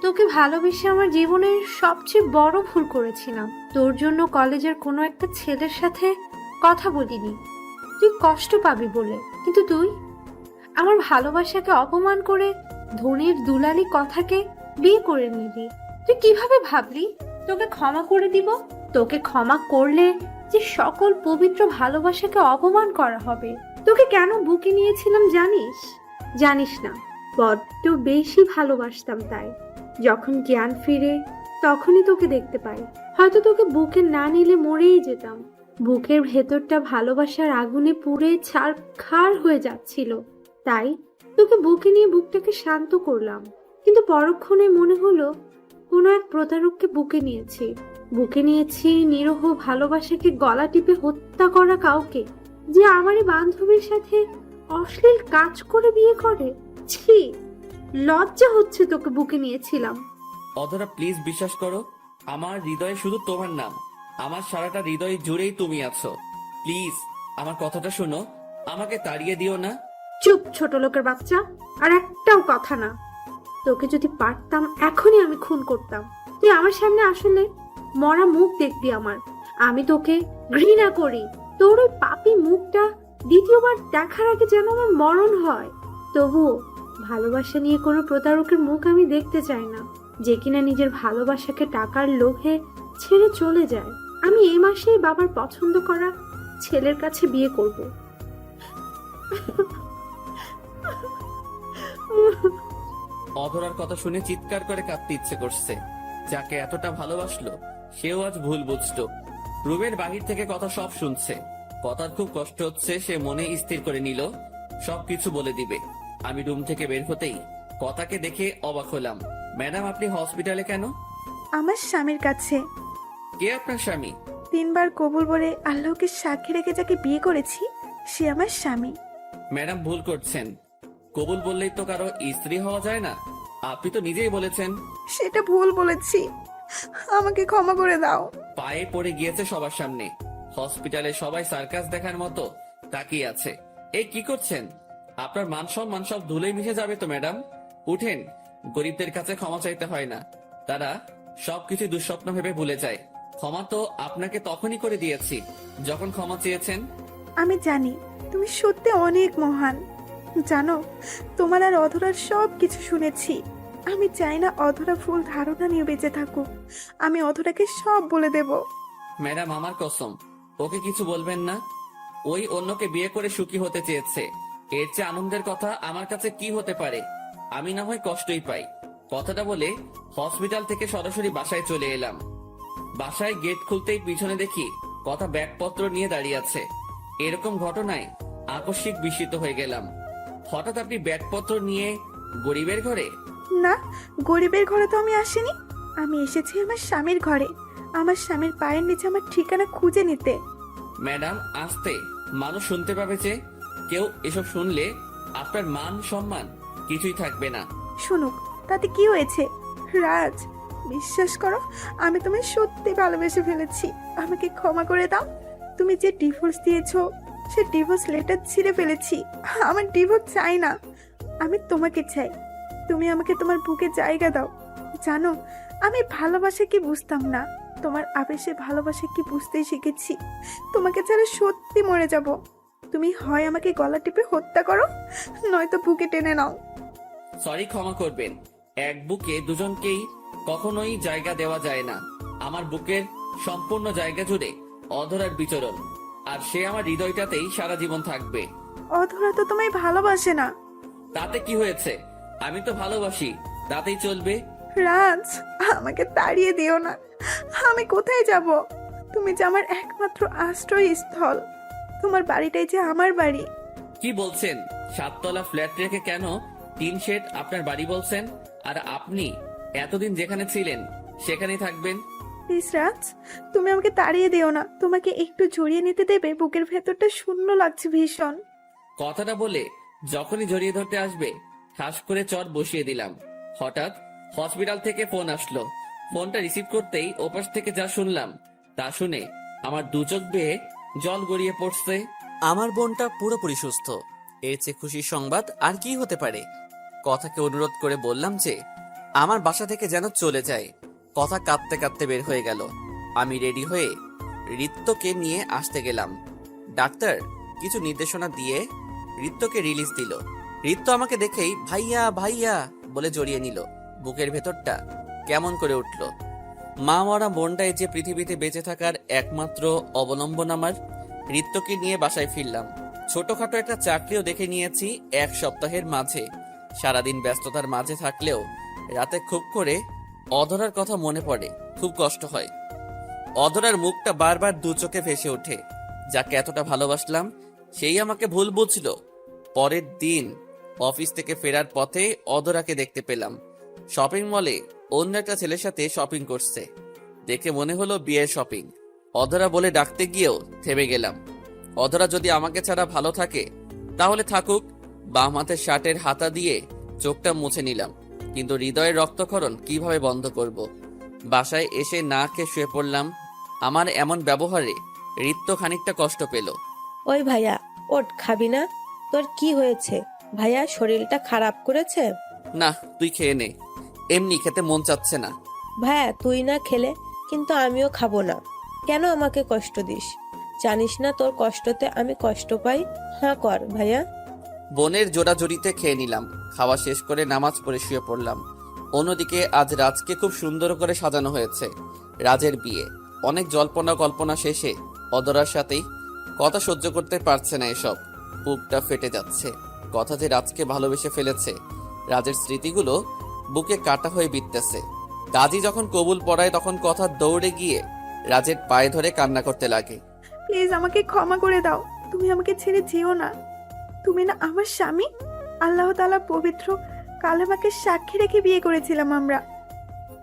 তোকে ভালোবেসে আমার জীবনের সবচেয়ে বড় ভুল করেছিলাম। তোর জন্য কলেজের কোনো একটা ছেলের সাথে কথা বলিনি, তুই কষ্ট পাবি বলে। কিন্তু তুই আমার ভালোবাসাকে অপমান করে ধনির দুলালি কথাকে বিয়ে করে নিলি। তুই কিভাবে ভাবলি তোকে ক্ষমা করে দিব? তোকে ক্ষমা করলে যে সকল পবিত্র ভালোবাসাকে অপমান করা হবে। তোকে কেন বুকে নিয়েছিলাম জানিস? জানিস না, বড্ড বেশি ভালোবাসতাম। তাই যখন জ্ঞান ফিরে তখনই তোকে দেখতে পাই। হয়তো তোকে বুকে না নিলে মরেই যেতাম। বুকের ভেতরটা ভালোবাসার আগুনে পুড়ে ছারখার হয়ে যাচ্ছিল। তাই তোকে বুকে নিয়ে বুকটাকে শান্ত করলাম। কিন্তু পরক্ষণে মনে হলো কোনো এক প্রতারককে বুকে নিয়েছি নিরহ ভালোবাসাকে গলা টিপে হত্যা করা কাউকে, যে আমারই বান্ধবীর সাথে অশ্লীল কাজ করে বিয়ে করে। ছি, লজ্জা হচ্ছে তোকে বুকে নিয়েছিলাম। অধরা প্লিজ বিশ্বাস করো, আমার হৃদয়ে শুধু তোমার নাম, আমার সারাটা হৃদয় জুড়েই তুমি আছো। প্লিজ আমার কথাটা শোনো, আমাকে তাড়িয়ে দিও না। চুপ ছোট লোকের বাচ্চা, আর একটাও কথা না। তোকে যদি পারতাম এখনই আমি খুন করতাম। তুই আমার সামনে আসলে মরা মুখ দেখবি আমার। আমি তোকে ঘৃণা করি। তোর ওই পাপী মুখটা দ্বিতীয়বার দেখার আগে যেন আমার মরণ হয়। তবুও ভালোবাসা নিয়ে কোনো প্রতারকের মুখ আমি দেখতে চাই না, যে কিনা নিজের ভালোবাসাকে টাকার লোভে ছেড়ে চলে যায়। আমি এই মাসেই বাবার পছন্দ করা ছেলের কাছে বিয়ে করব। অধরার কথা শুনে চিৎকার করে কাঁদতে ইচ্ছে করছে। যাকে এতটা ভালোবাসলো সেও আজ ভুল বুঝতো। রুমের বাহির থেকে কথা সব শুনছে। কথার খুব কষ্ট হচ্ছে, সে মনে স্থির করে নিল সবকিছু বলে দিবে। আমি রুম থেকে বের হতেই কথাকে দেখে অবাক হলাম। ম্যাডাম, আপনি হসপিটালে কেন? আমার স্বামীর কাছে। কে আপনার স্বামী? 3 বার কবুল বলে আল্লাহকে সাক্ষী রেখে যাকে বিয়ে করেছি সে আমার স্বামী। ম্যাডাম ভুল করছেন। কবুল বললেই তো কারো স্ত্রী হওয়া যায় না। আপনি তো নিজেই বলেছেন। সেটা ভুল বলেছি, আমাকে ক্ষমা করে দাও। পায়ে পড়ে গিয়েছে সবার সামনে। হসপিটালে সবাই সার্কাস দেখার মতো তাকিয়ে আছে। এই কি করছেন? আপনার মান সম্মান সব ধুলোয় মিশে যাবে তো ম্যাডাম। উঠেন, গরিবদের কাছে ক্ষমা চাইতে হয় না, তারা সবকিছু দুঃস্বপ্ন ভেবে ভুলে যায়। ক্ষমা তো আপনাকে তখনই করে দিয়েছি যখন ক্ষমা চেয়েছেন। আমি জানি তুমি সত্যি অনেক মহান। জানো, তোমার আর অধরার সব কিছু শুনেছি। আমি চাই না অধরা ভুল ধারণা নিয়ে বেঁচে থাকুক। আমি অধরাকে সব বলে দেব। ম্যাডাম, আমার কসম, ওকে কিছু বলবেন না। ওই অন্যকে বিয়ে করে সুখী হতে চেয়েছে। এর চেয়ে আনন্দের কথা আমার কাছে কি হতে পারে? আমি না হয় কষ্টই পাই। কথাটা বলে হসপিটাল থেকে সরাসরি বাসায় চলে এলাম। বাসায় গেট খুলতেই পিছনে দেখি কথা ব্যাগপত্র নিয়ে দাঁড়িয়ে আছে। এরকম ঘটনায় আকস্মিক বিস্মিত হয়ে গেলাম। হঠাৎ আপনি ব্যাগপত্র নিয়ে গরিবের ঘরে? না, গরিবের ঘরে তো আমি আসিনি। আমি এসেছি আমার স্বামীর ঘরে, আমার স্বামীর পায়ের নিচে আমার ঠিকানা খুঁজে নিতে। ম্যাডাম, আসতে, মানুষ শুনতে পাবে যে। কেউ এসব শুনলে আপনার মান সম্মান কিছুই থাকবে না। শুনুক, তাতে কি হয়েছে? রাজ, বিশ্বাস করো, আমি তোমায় সত্যি ভালোবেসে ফেলেছি। আমাকে ক্ষমা করে দাও। তুমি যে ডিভোর্স দিয়েছো সে ডিভোর্স লেটার ছিঁড়ে ফেলেছি। আমার ডিভোর্স চাই না, আমি তোমাকে চাই। তুমি আমাকে তোমার বুকে জায়গা দাও। জানো, আমি ভালোবাসা কি বুঝতাম না, তোমার আবেশে ভালোবাসা কি বুঝতেই শিখেছি। তোমাকে ছাড়া সত্যি মরে যাব। তুমি হয় আমাকে গলা টিপে হত্যা করো, নয়তো বুকে টেনে নাও। সরি, ক্ষমা করবেন। এক বুকে দুজনকেই কখনোই জায়গা দেওয়া যায় না। আমার বুকের সম্পূর্ণ জায়গা জুড়ে অধরার বিচরণ, আর সে আমার হৃদয়টাতেই সারা জীবন থাকবে। অধরা তো তোমায় ভালোবাসে না। তাতে কি হয়েছে? আমি তো ভালোবাসি, তাতেই চলবে। রাজ, আমাকে তাড়িয়ে দিও না। আমি কোথায় যাব? তুমি যে আমার একমাত্র আশ্রয়স্থল। তোমার বাড়িটাই যে আমার বাড়ি। কি বলছেন? 7 তলা ফ্ল্যাট রেখে কেন টিন শেড আপনার বাড়ি বলছেন? আর আপনি এতদিন যেখানে ছিলেন সেখানেই থাকবেন। প্লিজ রাজ, তুমি আমাকে তাড়িয়ে দিও না। তোমাকে একটু জড়িয়ে নিতে দেবে? বুকের ভেতরটা শূন্য লাগছে ভীষণ। কথাটা বলে যখনই জড়িয়ে ধরতে আসবে ঠাস করে চট বসিয়ে দিলাম। হঠাৎ হসপিটাল থেকে ফোন আসলো। ফোনটা রিসিভ করতেই ওপাশ থেকে যা শুনলাম তা শুনে আমার দু চোখ বেয়ে জল গড়িয়ে পড়ছে। আমার বোনটা পুরোপুরি সুস্থ। এর চেয়ে খুশির সংবাদ আর কি হতে পারে? কথাকে অনুরোধ করে বললাম যে আমার বাসা থেকে যেন চলে যায়। কথা কাঁদতে কাঁদতে বের হয়ে গেল। আমি রেডি হয়ে রিত্তকে নিয়ে আসতে গেলাম। ডাক্তার কিছু নির্দেশনা দিয়ে রিত্তকে রিলিজ দিল। রিত্ত আমাকে দেখেই ভাইয়া ভাইয়া বলে জড়িয়ে নিল। বুকের ভেতরটা কেমন করে উঠল। মা মরা বোনটাই যে পৃথিবীতে বেঁচে থাকার একমাত্র অবলম্বন আমার। রিত্তকে নিয়ে বাসায় ফিরলাম। ছোটখাটো একটা চাকরিও দেখে নিয়েছি 1 সপ্তাহের মাঝে। সারাদিন ব্যস্ততার মাঝে থাকলেও রাতে খুব করে অধরার কথা মনে পড়ে, খুব কষ্ট হয়। অধরার মুখটা বারবার দু চোখে ভেসে ওঠে। যাকে এতটা ভালোবাসলাম সেই আমাকে ভুল বুঝলো। পরের দিন অফিস থেকে ফেরার পথে অধরাকে দেখতে পেলাম। শপিং মলে অন্য একটা ছেলের সাথে শপিং করছে। দেখে মনে হলো বিয়ের শপিং। অধরা বলে ডাকতে গিয়েও থেমে গেলাম। অধরা যদি আমাকে ছাড়া ভালো থাকে তাহলে থাকুক। বাম হাতের শার্টের হাতা দিয়ে চোখটা মুছে নিলাম, কিন্তু হৃদয়ের রক্তক্ষরণ কিভাবে বন্ধ করব? বাসায় এসে না খেয়ে শুয়ে পড়লাম। আমার এমন ব্যবহারে রিত্ত খানিকটা কষ্ট পেল। ওই ভাইয়া, ওঠ, খাবি না? তোর কি হয়েছে? ভাইয়া শরীরটা খারাপ করেছে? না, তুই খেয়ে নে, এমনি খেতে মন চাচ্ছে না। ভাইয়া তুই না খেলে কিন্তু আমিও খাবো না। কেন আমাকে কষ্ট দিস? জানিস না তোর কষ্টতে আমি কষ্ট পাই? হ্যাঁ কর ভাইয়া। বোনের জোড়াজড়িতে খেয়ে নিলাম। খাওয়া শেষ করে নামাজ পড়ে শুয়ে পড়লাম। অন্যদিকে আজ রাজকে খুব সুন্দর করে সাজানো হয়েছে। রাজের বিয়ে। অনেক জল্পনা কল্পনা শেষে অধরার সাথেই। কথা সহ্য করতে পারছে না এসব। বুকটা ফেটে যাচ্ছে। কথা যে রাজকে ভালোবেসে ফেলেছে, রাজের স্মৃতিগুলো বুকে কাটা হয়ে বিঁধতেছে। কাজী যখন কবুল পড়ায় তখন কথা দৌড়ে গিয়ে রাজের পায়ে ধরে কান্না করতে লাগে। প্লিজ আমাকে ক্ষমা করে দাও। তুমি আমাকে ছেড়ে যেও না। তুমি না আমার স্বামী। আল্লাহ তাআলা পবিত্র কালেমাকে সাক্ষী রেখে বিয়ে করেছিলাম আমরা।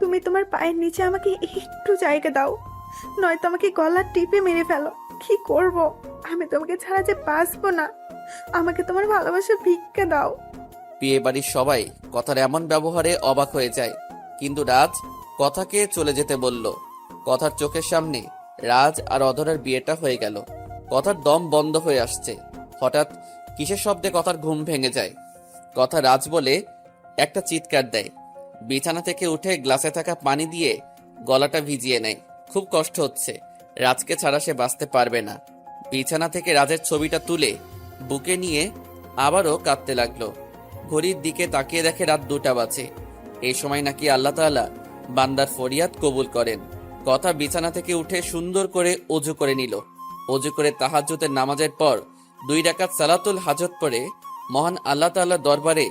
তুমি তোমার পায়ের নিচে আমাকে একটু জায়গা দাও, নয়তো আমাকে গলা টিপে মেরে ফেলো। কি করব? আমি তোমাকে ছাড়া যে বাঁচবো না। আমাকে তোমার ভালোবাসা ভিক্ষা দাও। বিয়ে বাড়ির সবাই কথার এমন ব্যবহারে অবাক হয়ে যায়, কিন্তু রাজ কথাকে চলে যেতে বলল। কথার চোখের সামনে রাজ আর অধরার বিয়েটা হয়ে গেল। কথার দম বন্ধ হয়ে আসছে। হঠাৎ কিসের শব্দে কথার ঘুম ভেঙে যায়। কথা রাজ বলে একটা চিৎকার দেয়। বিছানা থেকে উঠে গ্লাসে থাকা পানি দিয়ে গলাটা ভিজিয়ে নেয়। খুব কষ্ট হচ্ছে। রাজকে ছাড়া সে বাঁচতে পারবে না। বিছানা থেকে রাজের ছবিটা তুলে বুকে নিয়ে আবারও কাঁদতে লাগলো। ঘড়ির দিকে তাকিয়ে দেখে রাত 2টা বাজে। এই সময় নাকি আল্লাহ তাআলা বান্দার ফরিয়াদ কবুল করেন। কথা বিছানা থেকে উঠে সুন্দর করে অজু করে নিল। অজু করে তাহাজ্জুদের নামাজের পর 2 রাকাত সালাতুল হাজত পড়ে মহান আল্লাহ তাআলার দরবারে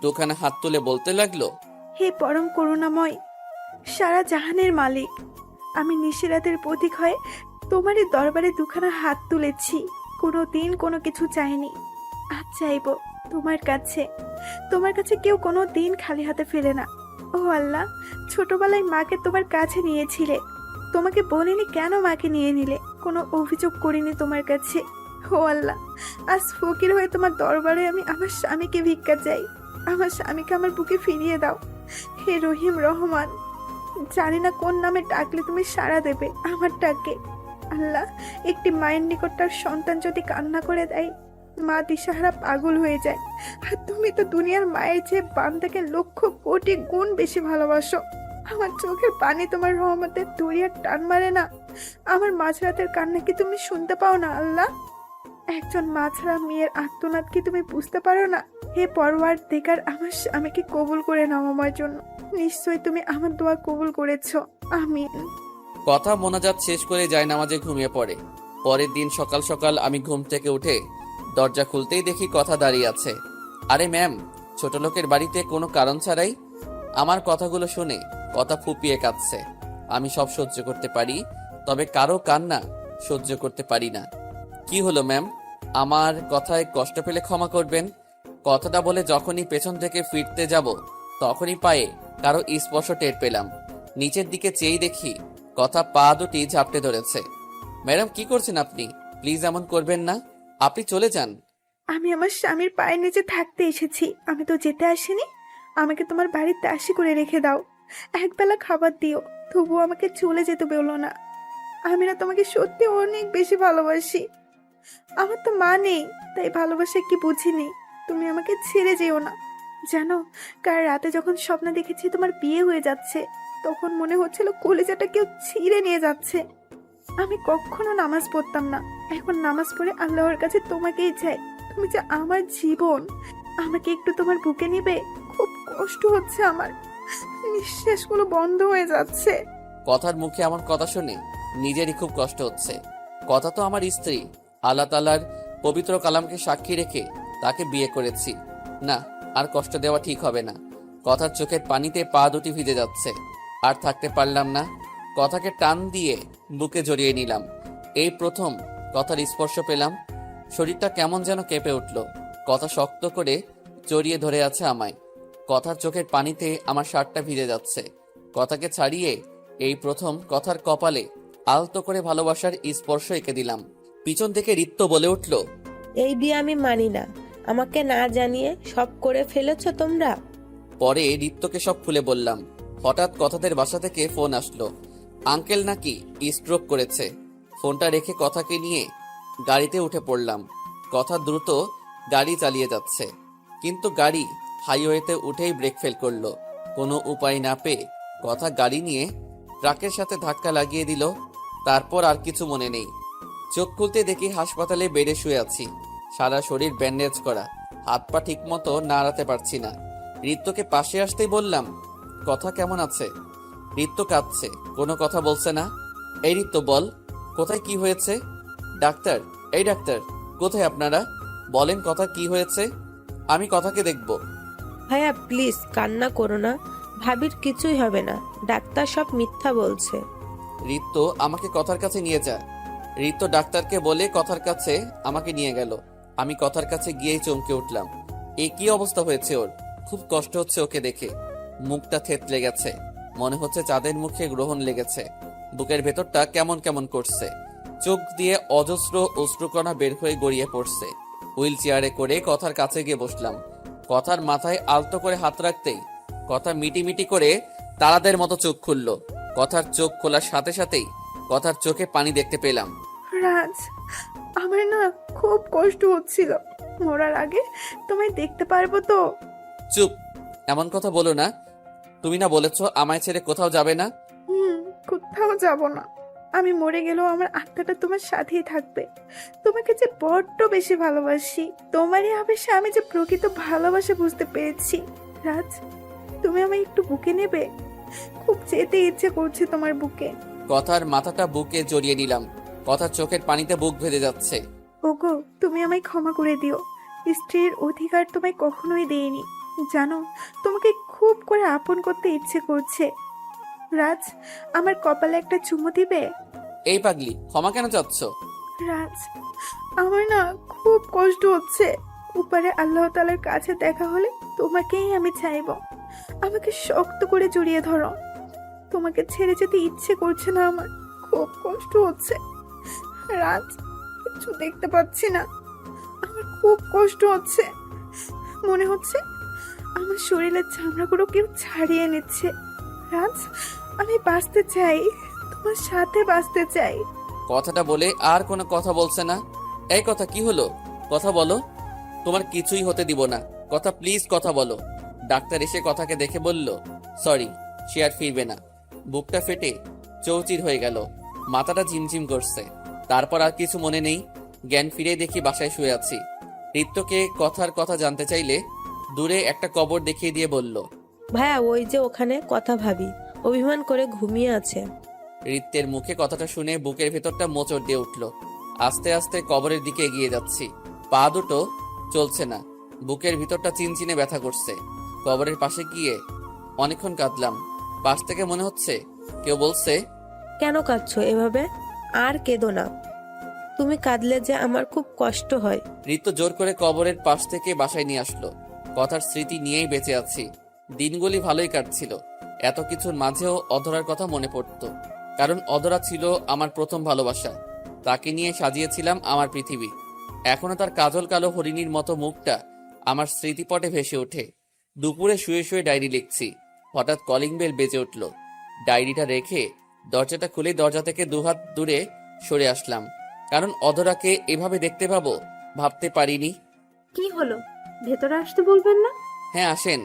দুখানা হাত তুলে বলতে লাগলো, হে পরম করুণাময়, সারা জাহানের মালিক, আমি নিশিরাতের প্রতীক হয়ে তোমারই দরবারে দুখানা হাত তুলেছি। কোনো দিন কোনো কিছু চাইনি, আজ চাইবো তোমার কাছে। তোমার কাছে কেউ কোনো দিন খালি হাতে ফেরে না। ও আল্লাহ, ছোটবেলায় মাকে তোমার কাছে নিয়েছিলে, তোমাকে বলিনি কেন মাকে নিয়ে নিলে? কোনো অভিযোগ করিনি তোমার কাছে। ও আল্লাহ, আজ ফকির হয়ে তোমার দরবারে আমি আমার স্বামীকে ভিক্ষা চাই। আমার স্বামীকে আমার বুকে ফিরিয়ে দাও। হে রহিম রহমান, জানি না কোন নামে ডাকলে তুমি সাড়া দেবে আমার ডাকে। আল্লাহ, একটি মায়ের নিকট তার সন্তান যদি কান্না করে দেয়, মা দিশাহারা পাগল হয়ে যায়। আর তুমি তো দুনিয়ার মায়ের চেয়ে বান্দাকে লক্ষ কোটি গুণ বেশি ভালোবাসো। আমার চোখের পানি তোমার রহমতের দরিয়ার টান মারে না? আমার মাঝরাতের কান্না কি তুমি শুনতে পাও না আল্লাহ? একজন মা ছাড়া মেয়ের আর্তনাদ কি তুমি বুঝতে পারো না? হে পরওয়ারদিগার, আমার স্বামীকে কবুল করে নাও আমার জন্য। নিশ্চয়ই তুমি আমার দোয়া কবুল করেছো। আমিন। কথা মোনাজাত শেষ করে যায় নামাজে ঘুমিয়ে পড়ে। পরের দিন সকাল সকাল আমি ঘুম থেকে উঠে দরজা খুলতেই দেখি কথা দাঁড়িয়ে আছে। আরে ম্যাম, ছোট লোকের বাড়িতে কোনো কারণ ছাড়াই? আমার কথাগুলো শুনে কথা ফুপিয়ে কাঁদছে। আমি সব সহ্য করতে পারি, তবে কারো কান্না সহ্য করতে পারি না। কি হলো ম্যাম? আমার কথায় কষ্ট পেলে ক্ষমা করবেন। কথাটা বলে যখনই পেছন থেকে ফিরতে যাব তখনই পায়ে কারো স্পর্শ টের পেলাম। নিচের দিকে চেয়ে দেখি কথা পা দুটি ঝাপটে ধরেছে। ম্যাডাম, কি করছেন আপনি? প্লিজ এমন করবেন না, আপনি চলে যান। আমি আমার স্বামীর পায়ের নিচে থাকতে এসেছি, আমি তো যেতে আসিনি। আমাকে তোমার বাড়ির দাসী করে রেখে দাও, একবেলা খাবার দিও, তবুও আমাকে চলে যেতে বলো না। আমি না তোমাকে সত্যি অনেক বেশি ভালোবাসি। আমার তো মা নেই, তাই ভালোবাসা কি বুঝিনি। তুমি আমাকে ছেড়ে যেও না। জানো, কাল রাতে যখন স্বপ্ন দেখেছি তোমার বিয়ে হয়ে যাচ্ছে, তখন মনে হচ্ছিল কলিজাটা কেউ ছিঁড়ে নিয়ে যাচ্ছে। আমি কখনো নামাজ পড়তাম না, এখন নামাজ পড়ে আল্লাহর কাছে তোমাকেই চাই। তুমি যে আমার জীবন, আমাকে একটু তোমার বুকে নিবে। খুব কষ্ট হচ্ছে আমার, নিঃশ্বাসগুলো বন্ধ হয়ে যাচ্ছে। কথার মুখে আমার কথা শুনে নিজেরই খুব কষ্ট হচ্ছে। কথা তো আমার স্ত্রী, আল্লাহ তাআলার পবিত্র কালামকে সাক্ষী রেখে তাকে বিয়ে করেছি। না, আর কষ্ট দেওয়া ঠিক হবে না। কথার চোখের পানিতে পা দুটি ভিজে যাচ্ছে। আর থাকতে পারলাম না, কথাকে টান দিয়ে বুকে জড়িয়ে নিলাম। এই প্রথম কথার স্পর্শ পেলাম। শরীরটা কেমন যেন কেঁপে উঠল। কথা শক্ত করে জড়িয়ে ধরে আছে আমায়। কথার চোখের পানিতে আমার শার্টটা ভিজে যাচ্ছে। কথাকে ছাড়িয়ে এই প্রথম কথার কপালে আলতো করে ভালোবাসার স্পর্শ এঁকে দিলাম। পিছন থেকে রিত্য বলে উঠল, এই বিয়ে আমি মানি না, আমাকে না জানিয়ে সব করে ফেলেছো তোমরা। পরে রিত্তকে সব খুলে বললাম। হঠাৎ কথাদের বাসা থেকে ফোন আসলো। আঙ্কেল নাকি স্ট্রোক করেছে। ফোনটা রেখে কথাকে নিয়ে গাড়িতে উঠে পড়লাম। কথা দ্রুত গাড়ি চালিয়ে যাচ্ছে, কিন্তু গাড়ি হাইওয়েতে উঠেই ব্রেক ফেল করলো। কোনো উপায় না পেয়ে কথা গাড়ি নিয়ে ট্রাকের সাথে ধাক্কা লাগিয়ে দিল। তারপর আর কিছু মনে নেই। চোখ খুলতে দেখি হাসপাতালে বেডে শুয়ে আছি, সারা শরীর ব্যান্ডেজ করা, হাত পা ঠিক মতো নাড়াতে পারছি না। রিত্তকে পাশে আসতেই বললাম, কথা কেমন আছে? রিত্ত কাঁদছে, কোনো কথা বলছে না। এই রিত্ত বল, কোথায় কি হয়েছে? ডাক্তার, এই ডাক্তার, কোথায় আপনারা? বলেন কথা কি হয়েছে, আমি কথাকে দেখব। ভাইয়া প্লিজ কান্না করো না, ভাবির কিছুই হবে না, ডাক্তার সব মিথ্যা বলছে। রিত্ত আমাকে কথার কাছে নিয়ে যা। রিত্ত ডাক্তারকে বলে কথার কাছে আমাকে নিয়ে গেল। আমি কথার কাছে গিয়েই চমকে উঠলাম। এ কি অবস্থা হয়েছে ওর? খুব কষ্ট হচ্ছে ওকে দেখে। মুখটা থেতলে গেছে, মনে হচ্ছে চাঁদের মুখে গ্রহণ লেগেছে। বুকের ভেতরটা কেমন কেমন করছে, চোখ দিয়ে অজস্র অশ্রুকণা বের হয়ে গড়িয়ে পড়ছে। হুইল চেয়ারে করে কথার কাছে গিয়ে বসলাম। কথার মাথায় আলতো করে হাত রাখতেই কথা মিটিমিটি করে তারাদের মতো চোখ খুলল। কথার চোখ খোলার সাথে সাথেই কথার চোখে পানি দেখতে পেলাম। রাজ, আমার না খুব কষ্ট হচ্ছিল। মরার আগে তোমায় দেখতে পারবো তো? চুপ, এমন কথা বলো না। তুমি না বলেছো আমায় ছেড়ে কোথাও যাবে না? কোথাও যাব না। আমি মরে গেলেও আমার আত্মাটা তোমার সাথেই থাকবে। তোমাকে যে বড্ড বেশি ভালোবাসি। তোমারই আবেশে আমি যে প্রকৃত ভালোবাসা বুঝতে পেরেছি। রাজ, তুমি আমায় একটু বুকে নেবে? খুব যেতে ইচ্ছে করছে তোমার বুকে। কথার মাথাটা বুকে জড়িয়ে নিলাম। কথার চোখের পানিতে বুক ভেজে যাচ্ছে। ওগো, তুমি আমায় ক্ষমা করে দিও। স্ত্রীর অধিকার তোমায় কখনোই দেইনি। জানো, তোমাকে খুব করে আপন করতে ইচ্ছে করছে। রাজ, আমার কপালে একটা চুমু দিবে? এই পাগলি, ক্ষমা কেন চাচ্ছ? রাজ, আমার না খুব কষ্ট হচ্ছে। উপরে আল্লাহ তাআলার কাছে দেখা হলে তোমাকেই আমি চাইবো। আমাকে শক্ত করে জড়িয়ে ধরো। তোমাকে ছেড়ে যেতে ইচ্ছে করছে না আমার, খুব কষ্ট হচ্ছে। রাজ, কিছু দেখতে পাচ্ছি না, আমার খুব কষ্ট হচ্ছে। মনে হচ্ছে আমার শরীরের চামড়াগুলো কেউ ছাড়িয়ে নিচ্ছে। রাজ, আমি বাঁচতে চাই, তোমার সাথে বাঁচতে চাই। কথাটা বলে আর কোনো কথা বলছে না। এই কথা কি হলো? কথা বলো, তোমার কিছুই হতে দিব না। কথা প্লিজ, কথা বলো। ডাক্তার এসে কথাকে দেখে বলল, সরি, সে আর ফিরবে না। বুকটা ফেটে চৌচির হয়ে গেল, মাথাটা ঝিমঝিম করছে। তারপর আর কিছু মনে নেই। জ্ঞান ফিরে দেখি বাসায় শুয়ে আছি। রিত্তকে কথার কথা জানতে চাইলে দূরে একটা কবর দেখিয়ে দিয়ে বলল, ভাইয়া ওই যে ওখানে কথা ভাবি অভিমান করে ঘুমিয়ে আছে। রিত্তের মুখে কথাটা শুনে বুকের ভেতরটা মোচড় দিয়ে উঠল। আস্তে আস্তে কবরের দিকে এগিয়ে যাচ্ছি। পা দুটো চলছে না, বুকের ভিতরটা চিনচিনে ব্যথা করছে। কবরের পাশে গিয়ে অনেকক্ষণ কাঁদলাম। পাশ থেকে মনে হচ্ছে কেউ বলছে, কেন কাঁদছো এভাবে? আর কেঁদো না, তুমি কাঁদলে যে আমার খুব কষ্ট হয়। ঋতু জোর করে কবরের পাশ থেকে বাসায় নিয়ে আসলো। কথার স্মৃতি নিয়েই বেঁচে আছি। দিনগুলি ভালোই কাটছিল। এত কিছুর মাঝেও অধরার কথা মনে পড়তো, কারণ অধরা ছিল আমার প্রথম ভালোবাসা। তাকে নিয়ে সাজিয়েছিলাম আমার পৃথিবী। এখনো তার কাজল কালো হরিণীর মতো মুখটা আমার স্মৃতিপটে ভেসে ওঠে। দুপুরে শুয়ে শুয়ে ডায়েরি লিখছি, হঠাৎ কলিং বেল বেজে উঠল। ডায়েরিটা রেখে দরজাটা খুলে দরজা থেকে দুহাত দূরে সরে আসলাম, কারণ অধরাকে এভাবে দেখতে পাবো ভাবতে পারিনি। কি হলো, ভেতরে আসতে বলবেন না? হ্যাঁ আসেন।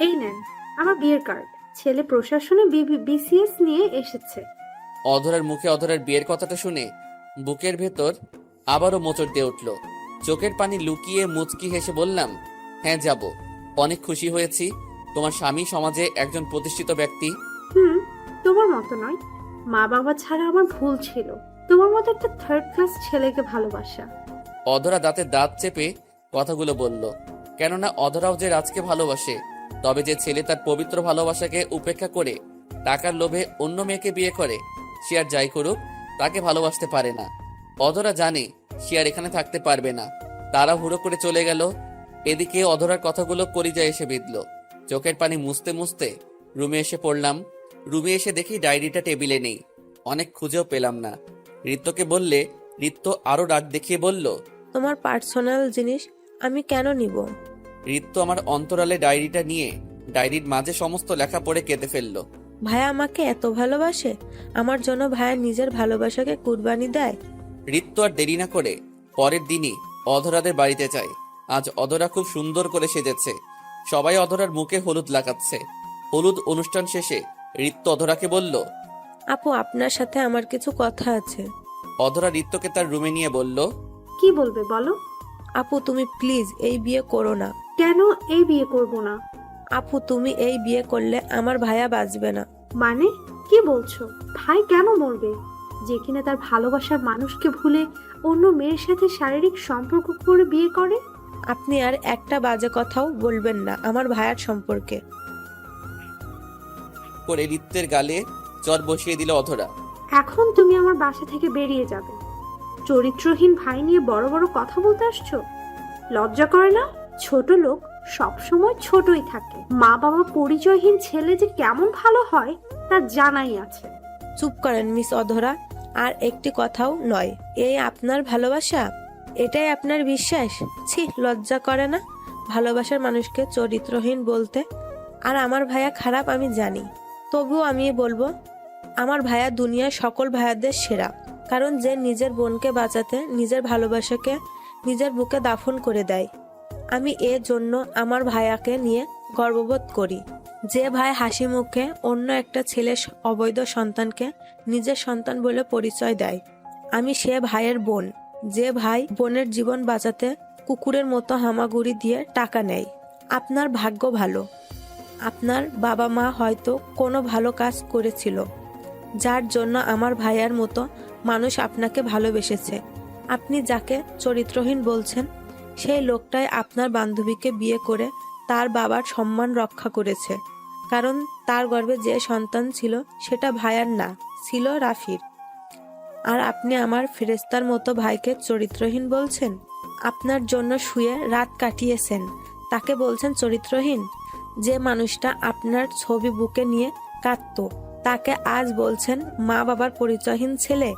এই নেন আমার বিয়ের কার্ড। ছেলে প্রশাসনে বিসিএস নিয়ে এসেছে। অধরার মুখে অধরার বিয়ের কথাটা শুনে বুকের ভেতর আবারও মোচড় দিয়ে উঠল। চোখের পানি লুকিয়ে মুচকি হেসে বললাম, হ্যাঁ যাব। অনেক খুশি হয়েছি। তোমার স্বামী সমাজে একজন প্রতিষ্ঠিত ব্যক্তি। তোমার মতো নয়। মা বাবা ছাড়া আমার ভুল ছিল তোমার মতো একটা থার্ড ক্লাস ছেলেকে ভালোবাসা। অধরা দাঁতে দাঁত চেপে কথাগুলো বলল। কেননা অধরাও যে রাজকে ভালোবাসে, তবে যে ছেলে তার পবিত্র ভালোবাসাকে উপেক্ষা করে টাকার লোভে অন্য মেয়েকে বিয়ে করে, সে আর যাই করুক তাকে ভালোবাসতে পারে না। অধরা জানে সে আর এখানে থাকতে পারবে না, তারা হুড়ো করে চলে গেল। এদিকে অধরার কথাগুলো কলিজায় এসে বিঁধল। চোখের পানি মুছতে মুছতে রুমে এসে পড়লাম। রুমে এসে দেখি ডায়েরিটা টেবিলে নেই। অনেক খুঁজেও পেলাম না। ঋত্যকে বললে ঋত্য আরো রাগ দেখিয়ে বলল, তোমার পার্সোনাল জিনিস আমি কেন নিব? ঋত্য আমার অন্তরালে ডায়েরিটা নিয়ে ডায়েরির মাঝে সমস্ত লেখা পড়ে কেঁদে ফেললো। ভাইয়া আমাকে এত ভালোবাসে, আমার জন্য ভাইয়া নিজের ভালোবাসাকে কুরবানি দেয়। ঋত্য আর দেরি না করে পরের দিনই অধরাদের বাড়িতে যায়। আজ অধরা খুব সুন্দর করে সেজেছে। সবাই অধরার মুখে হলুদ লাগাচ্ছে। হলুদ অনুষ্ঠান শেষে ঋত্য অধরাকে বলল, আপু আপনার সাথে আমার কিছু কথা আছে। অধরা ঋত্যকে তার রুমে নিয়ে বলল, কি বলবে বলো? আপু তুমি প্লিজ এই বিয়ে করো না। কেন এই বিয়ে করব না? আপু তুমি এই বিয়ে করলে আমার ভাইয়া বাঁচবে না। মানে কি বলছো? ভাই কেন মরবে? যে কিনা তার ভালোবাসার মানুষকে ভুলে অন্য মেয়ের সাথে শারীরিক সম্পর্ক করে বিয়ে করে। আপনি আর একটা বাজে কথাও বলবেন না আমার ভাইয়ার সম্পর্কে। করে ঋত্যের গালে চর বসিয়ে দিল অধরা। এখন তুমি আমার বাসা থেকে বেরিয়ে যাবে। চরিত্রহীন ভাই নিয়ে বড় বড় কথা বলতে আসছো? লজ্জা করে না? ছোট লোক সব সময় ছোটই থাকে। মা বাবা পরিচয়হীন ছেলে যে কেমন ভালো হয় তার জানাই আছে। চুপ করেন মিস অধরা, আর একটি কথাও নয়। এই আপনার ভালোবাসা? এটাই আপনার বিশ্বাস? ছি, লজ্জা করে না ভালোবাসার মানুষকে চরিত্রহীন বলতে? আর আমার ভাইয়া খারাপ আমি জানি, তবুও আমি বলবো আমার ভাইয়া দুনিয়ার সকল ভাইয়াদের সেরা। কারণ যে নিজের বোনকে বাঁচাতে নিজের ভালোবাসাকে নিজের বুকে দাফন করে দেয়। আমি এর জন্য আমার ভাইয়াকে নিয়ে গর্ববোধ করি। যে ভাই হাসি মুখে অন্য একটা ছেলের অবৈধ সন্তানকে নিজের সন্তান বলে পরিচয় দেয়, আমি সে ভাইয়ের বোন। যে ভাই বোনের জীবন বাঁচাতে কুকুরের মতো হামাগুড়ি দিয়ে টাকা নেয়। আপনার ভাগ্য ভালো, আপনার বাবা মা হয়তো কোনো ভালো কাজ করেছিল, যার জন্য আমার ভাইয়ার মতো মানুষ আপনাকে ভালোবেসেছে। আপনি যাকে চরিত্রহীন বলছেন, সেই লোকটাই আপনার বান্ধবীকে বিয়ে করে তার বাবার সম্মান রক্ষা করেছে। কারণ তার গর্ভে যে সন্তান ছিল সেটা ভাইয়ার না, ছিল রাফির। আর আপনি আমার ফেরেস্তার মতো ভাইকে চরিত্রহীন বলছেন? আপনার জন্য শুয়ে রাত কাটিয়েছেন, তাকে বলছেন চরিত্রহীন? যে মানুষটা আপনার ছবি বুকে নিয়ে কাঁদতো, তাকে আজ বলছেন মা বাবার পরিচয়হীন ছেলে?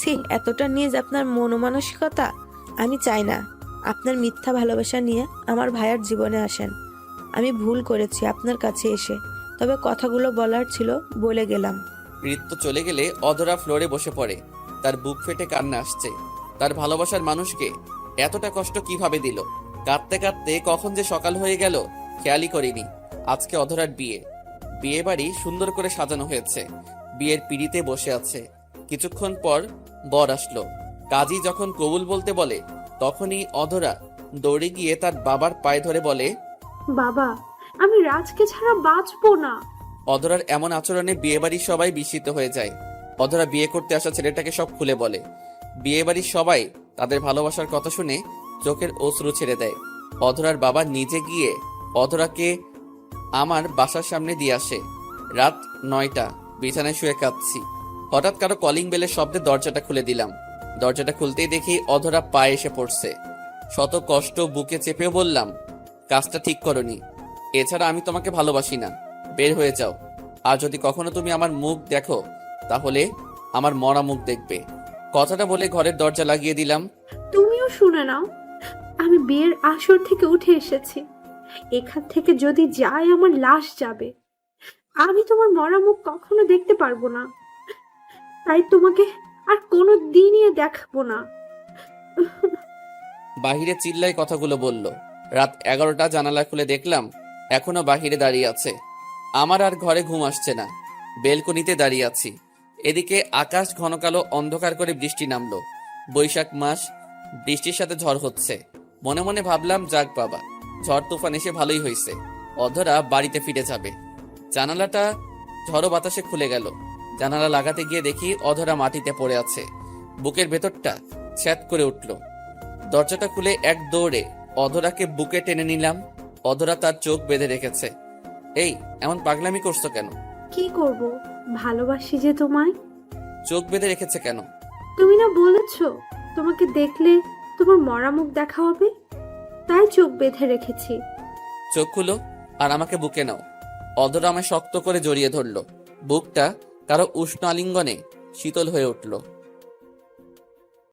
ছি, এতটা নিয়ে যে আপনার মনোমানসিকতা। আমি চাই না আপনার মিথ্যা ভালোবাসা নিয়ে আমার ভাইয়ার জীবনে আসেন। আমি ভুল করেছি আপনার কাছে এসে, তবে কথাগুলো বলার ছিল বলে গেলাম। ঋত্য চলে গেলে অধরা ফ্লোরে বসে পড়ে। তার বুক ফেটে কান্না আসছে। তার ভালোবাসার মানুষকে এতটা কষ্ট কিভাবে দিল? কাঁদতে কাঁদতে কখন যে সকাল হয়ে গেল খেয়ালই করিনি। আজকে অধরার বিয়ে। বিয়ে বাড়ি সুন্দর করে সাজানো হয়েছে। বিয়ের পিঁড়িতে বসে আছে। কিছুক্ষণ পর বর আসলো। কাজী যখন কবুল বলতে বলে, তখনই অধরা দৌড়ে গিয়ে তার বাবার পায়ে ধরে বলে, বাবা, আমি রাজকে ছাড়া বাঁচবো না। অধরার এমন আচরণে বিয়েবাড়ির সবাই বিস্মিত হয়ে যায়। অধরা বিয়ে করতে আসা ছেলেটাকে সব খুলে বলে। বিয়ে বাড়ির সবাই তাদের ভালোবাসার কথা শুনে চোখের অশ্রু ছেড়ে দেয়। অধরার বাবা নিজে গিয়ে অধরাকে আমার বাসার সামনে দিয়ে আসে। রাত 9টা, বিছানায় শুয়ে কাঁদছি। হঠাৎ কারো কলিং বেলের শব্দে দরজাটা খুলে দিলাম। দরজাটা খুলতেই দেখি অধরা পায়ে এসে পড়ছে। শত কষ্ট বুকে চেপেও বললাম, কাজটা ঠিক করনি। এছাড়া আমি তোমাকে ভালোবাসি না, বের হয়ে যাও। আর যদি কখনো তুমি আমার মুখ দেখো তাহলে আমার মরা মুখ দেখবে। কথাটা বলে ঘরের দরজা লাগিয়ে দিলাম। তুমিও শুনে নাও, আমি বিয়ের আসর থেকে উঠে এসেছি। এখান থেকে যদি যায় আমার লাশ যাবে। আমি তোমার মরা মুখ কখনো দেখতে পারবো না, তাই তোমাকে আর কোনো দিনই দেখবো না। বাহিরে চিল্লাই কথাগুলো বলল। রাত 11টা, জানালা খুলে দেখলাম এখনো বাহিরে দাঁড়িয়ে আছে। আমার আর ঘরে ঘুম আসছে না। বেলকনিতে দাঁড়িয়ে আছি। এদিকে আকাশ ঘন কালো অন্ধকার করে বৃষ্টি নামলো। বৈশাখ মাস, বৃষ্টির সাথে ঝড় হচ্ছে। মনে মনে ভাবলাম, যাক বাবা, ঝড় তুফান এসে ভালোই হয়েছে। অধরা বাড়িতে ফিরে যাবে। জানালাটা ঝড়ো বাতাসে খুলে গেল। জানালা লাগাতে গিয়ে দেখি অধরা মাটিতে পড়ে আছে। বুকের ভেতরটা ছ্যাদ করে উঠল। দরজাটা খুলে এক দৌড়ে অধরাকে বুকে টেনে নিলাম। অধরা তার চোখ বেঁধে রেখেছে। এই, এমন পাগলামি করছো কেন? কি করব, ভালোবাসি যে তোমায়। চোখ বেঁধে রেখেছে কেন? তুমি না বলেছো তোমাকে দেখলে তোমার মরা মুখ দেখা হবে, তাই চোখ বেঁধে রেখেছি। চোখ খুলো আর আমাকে বুকে নাও। অধরা আমায় শক্ত করে জড়িয়ে ধরলো। বুকটা কারো উষ্ণ আলিঙ্গনে শীতল হয়ে উঠল।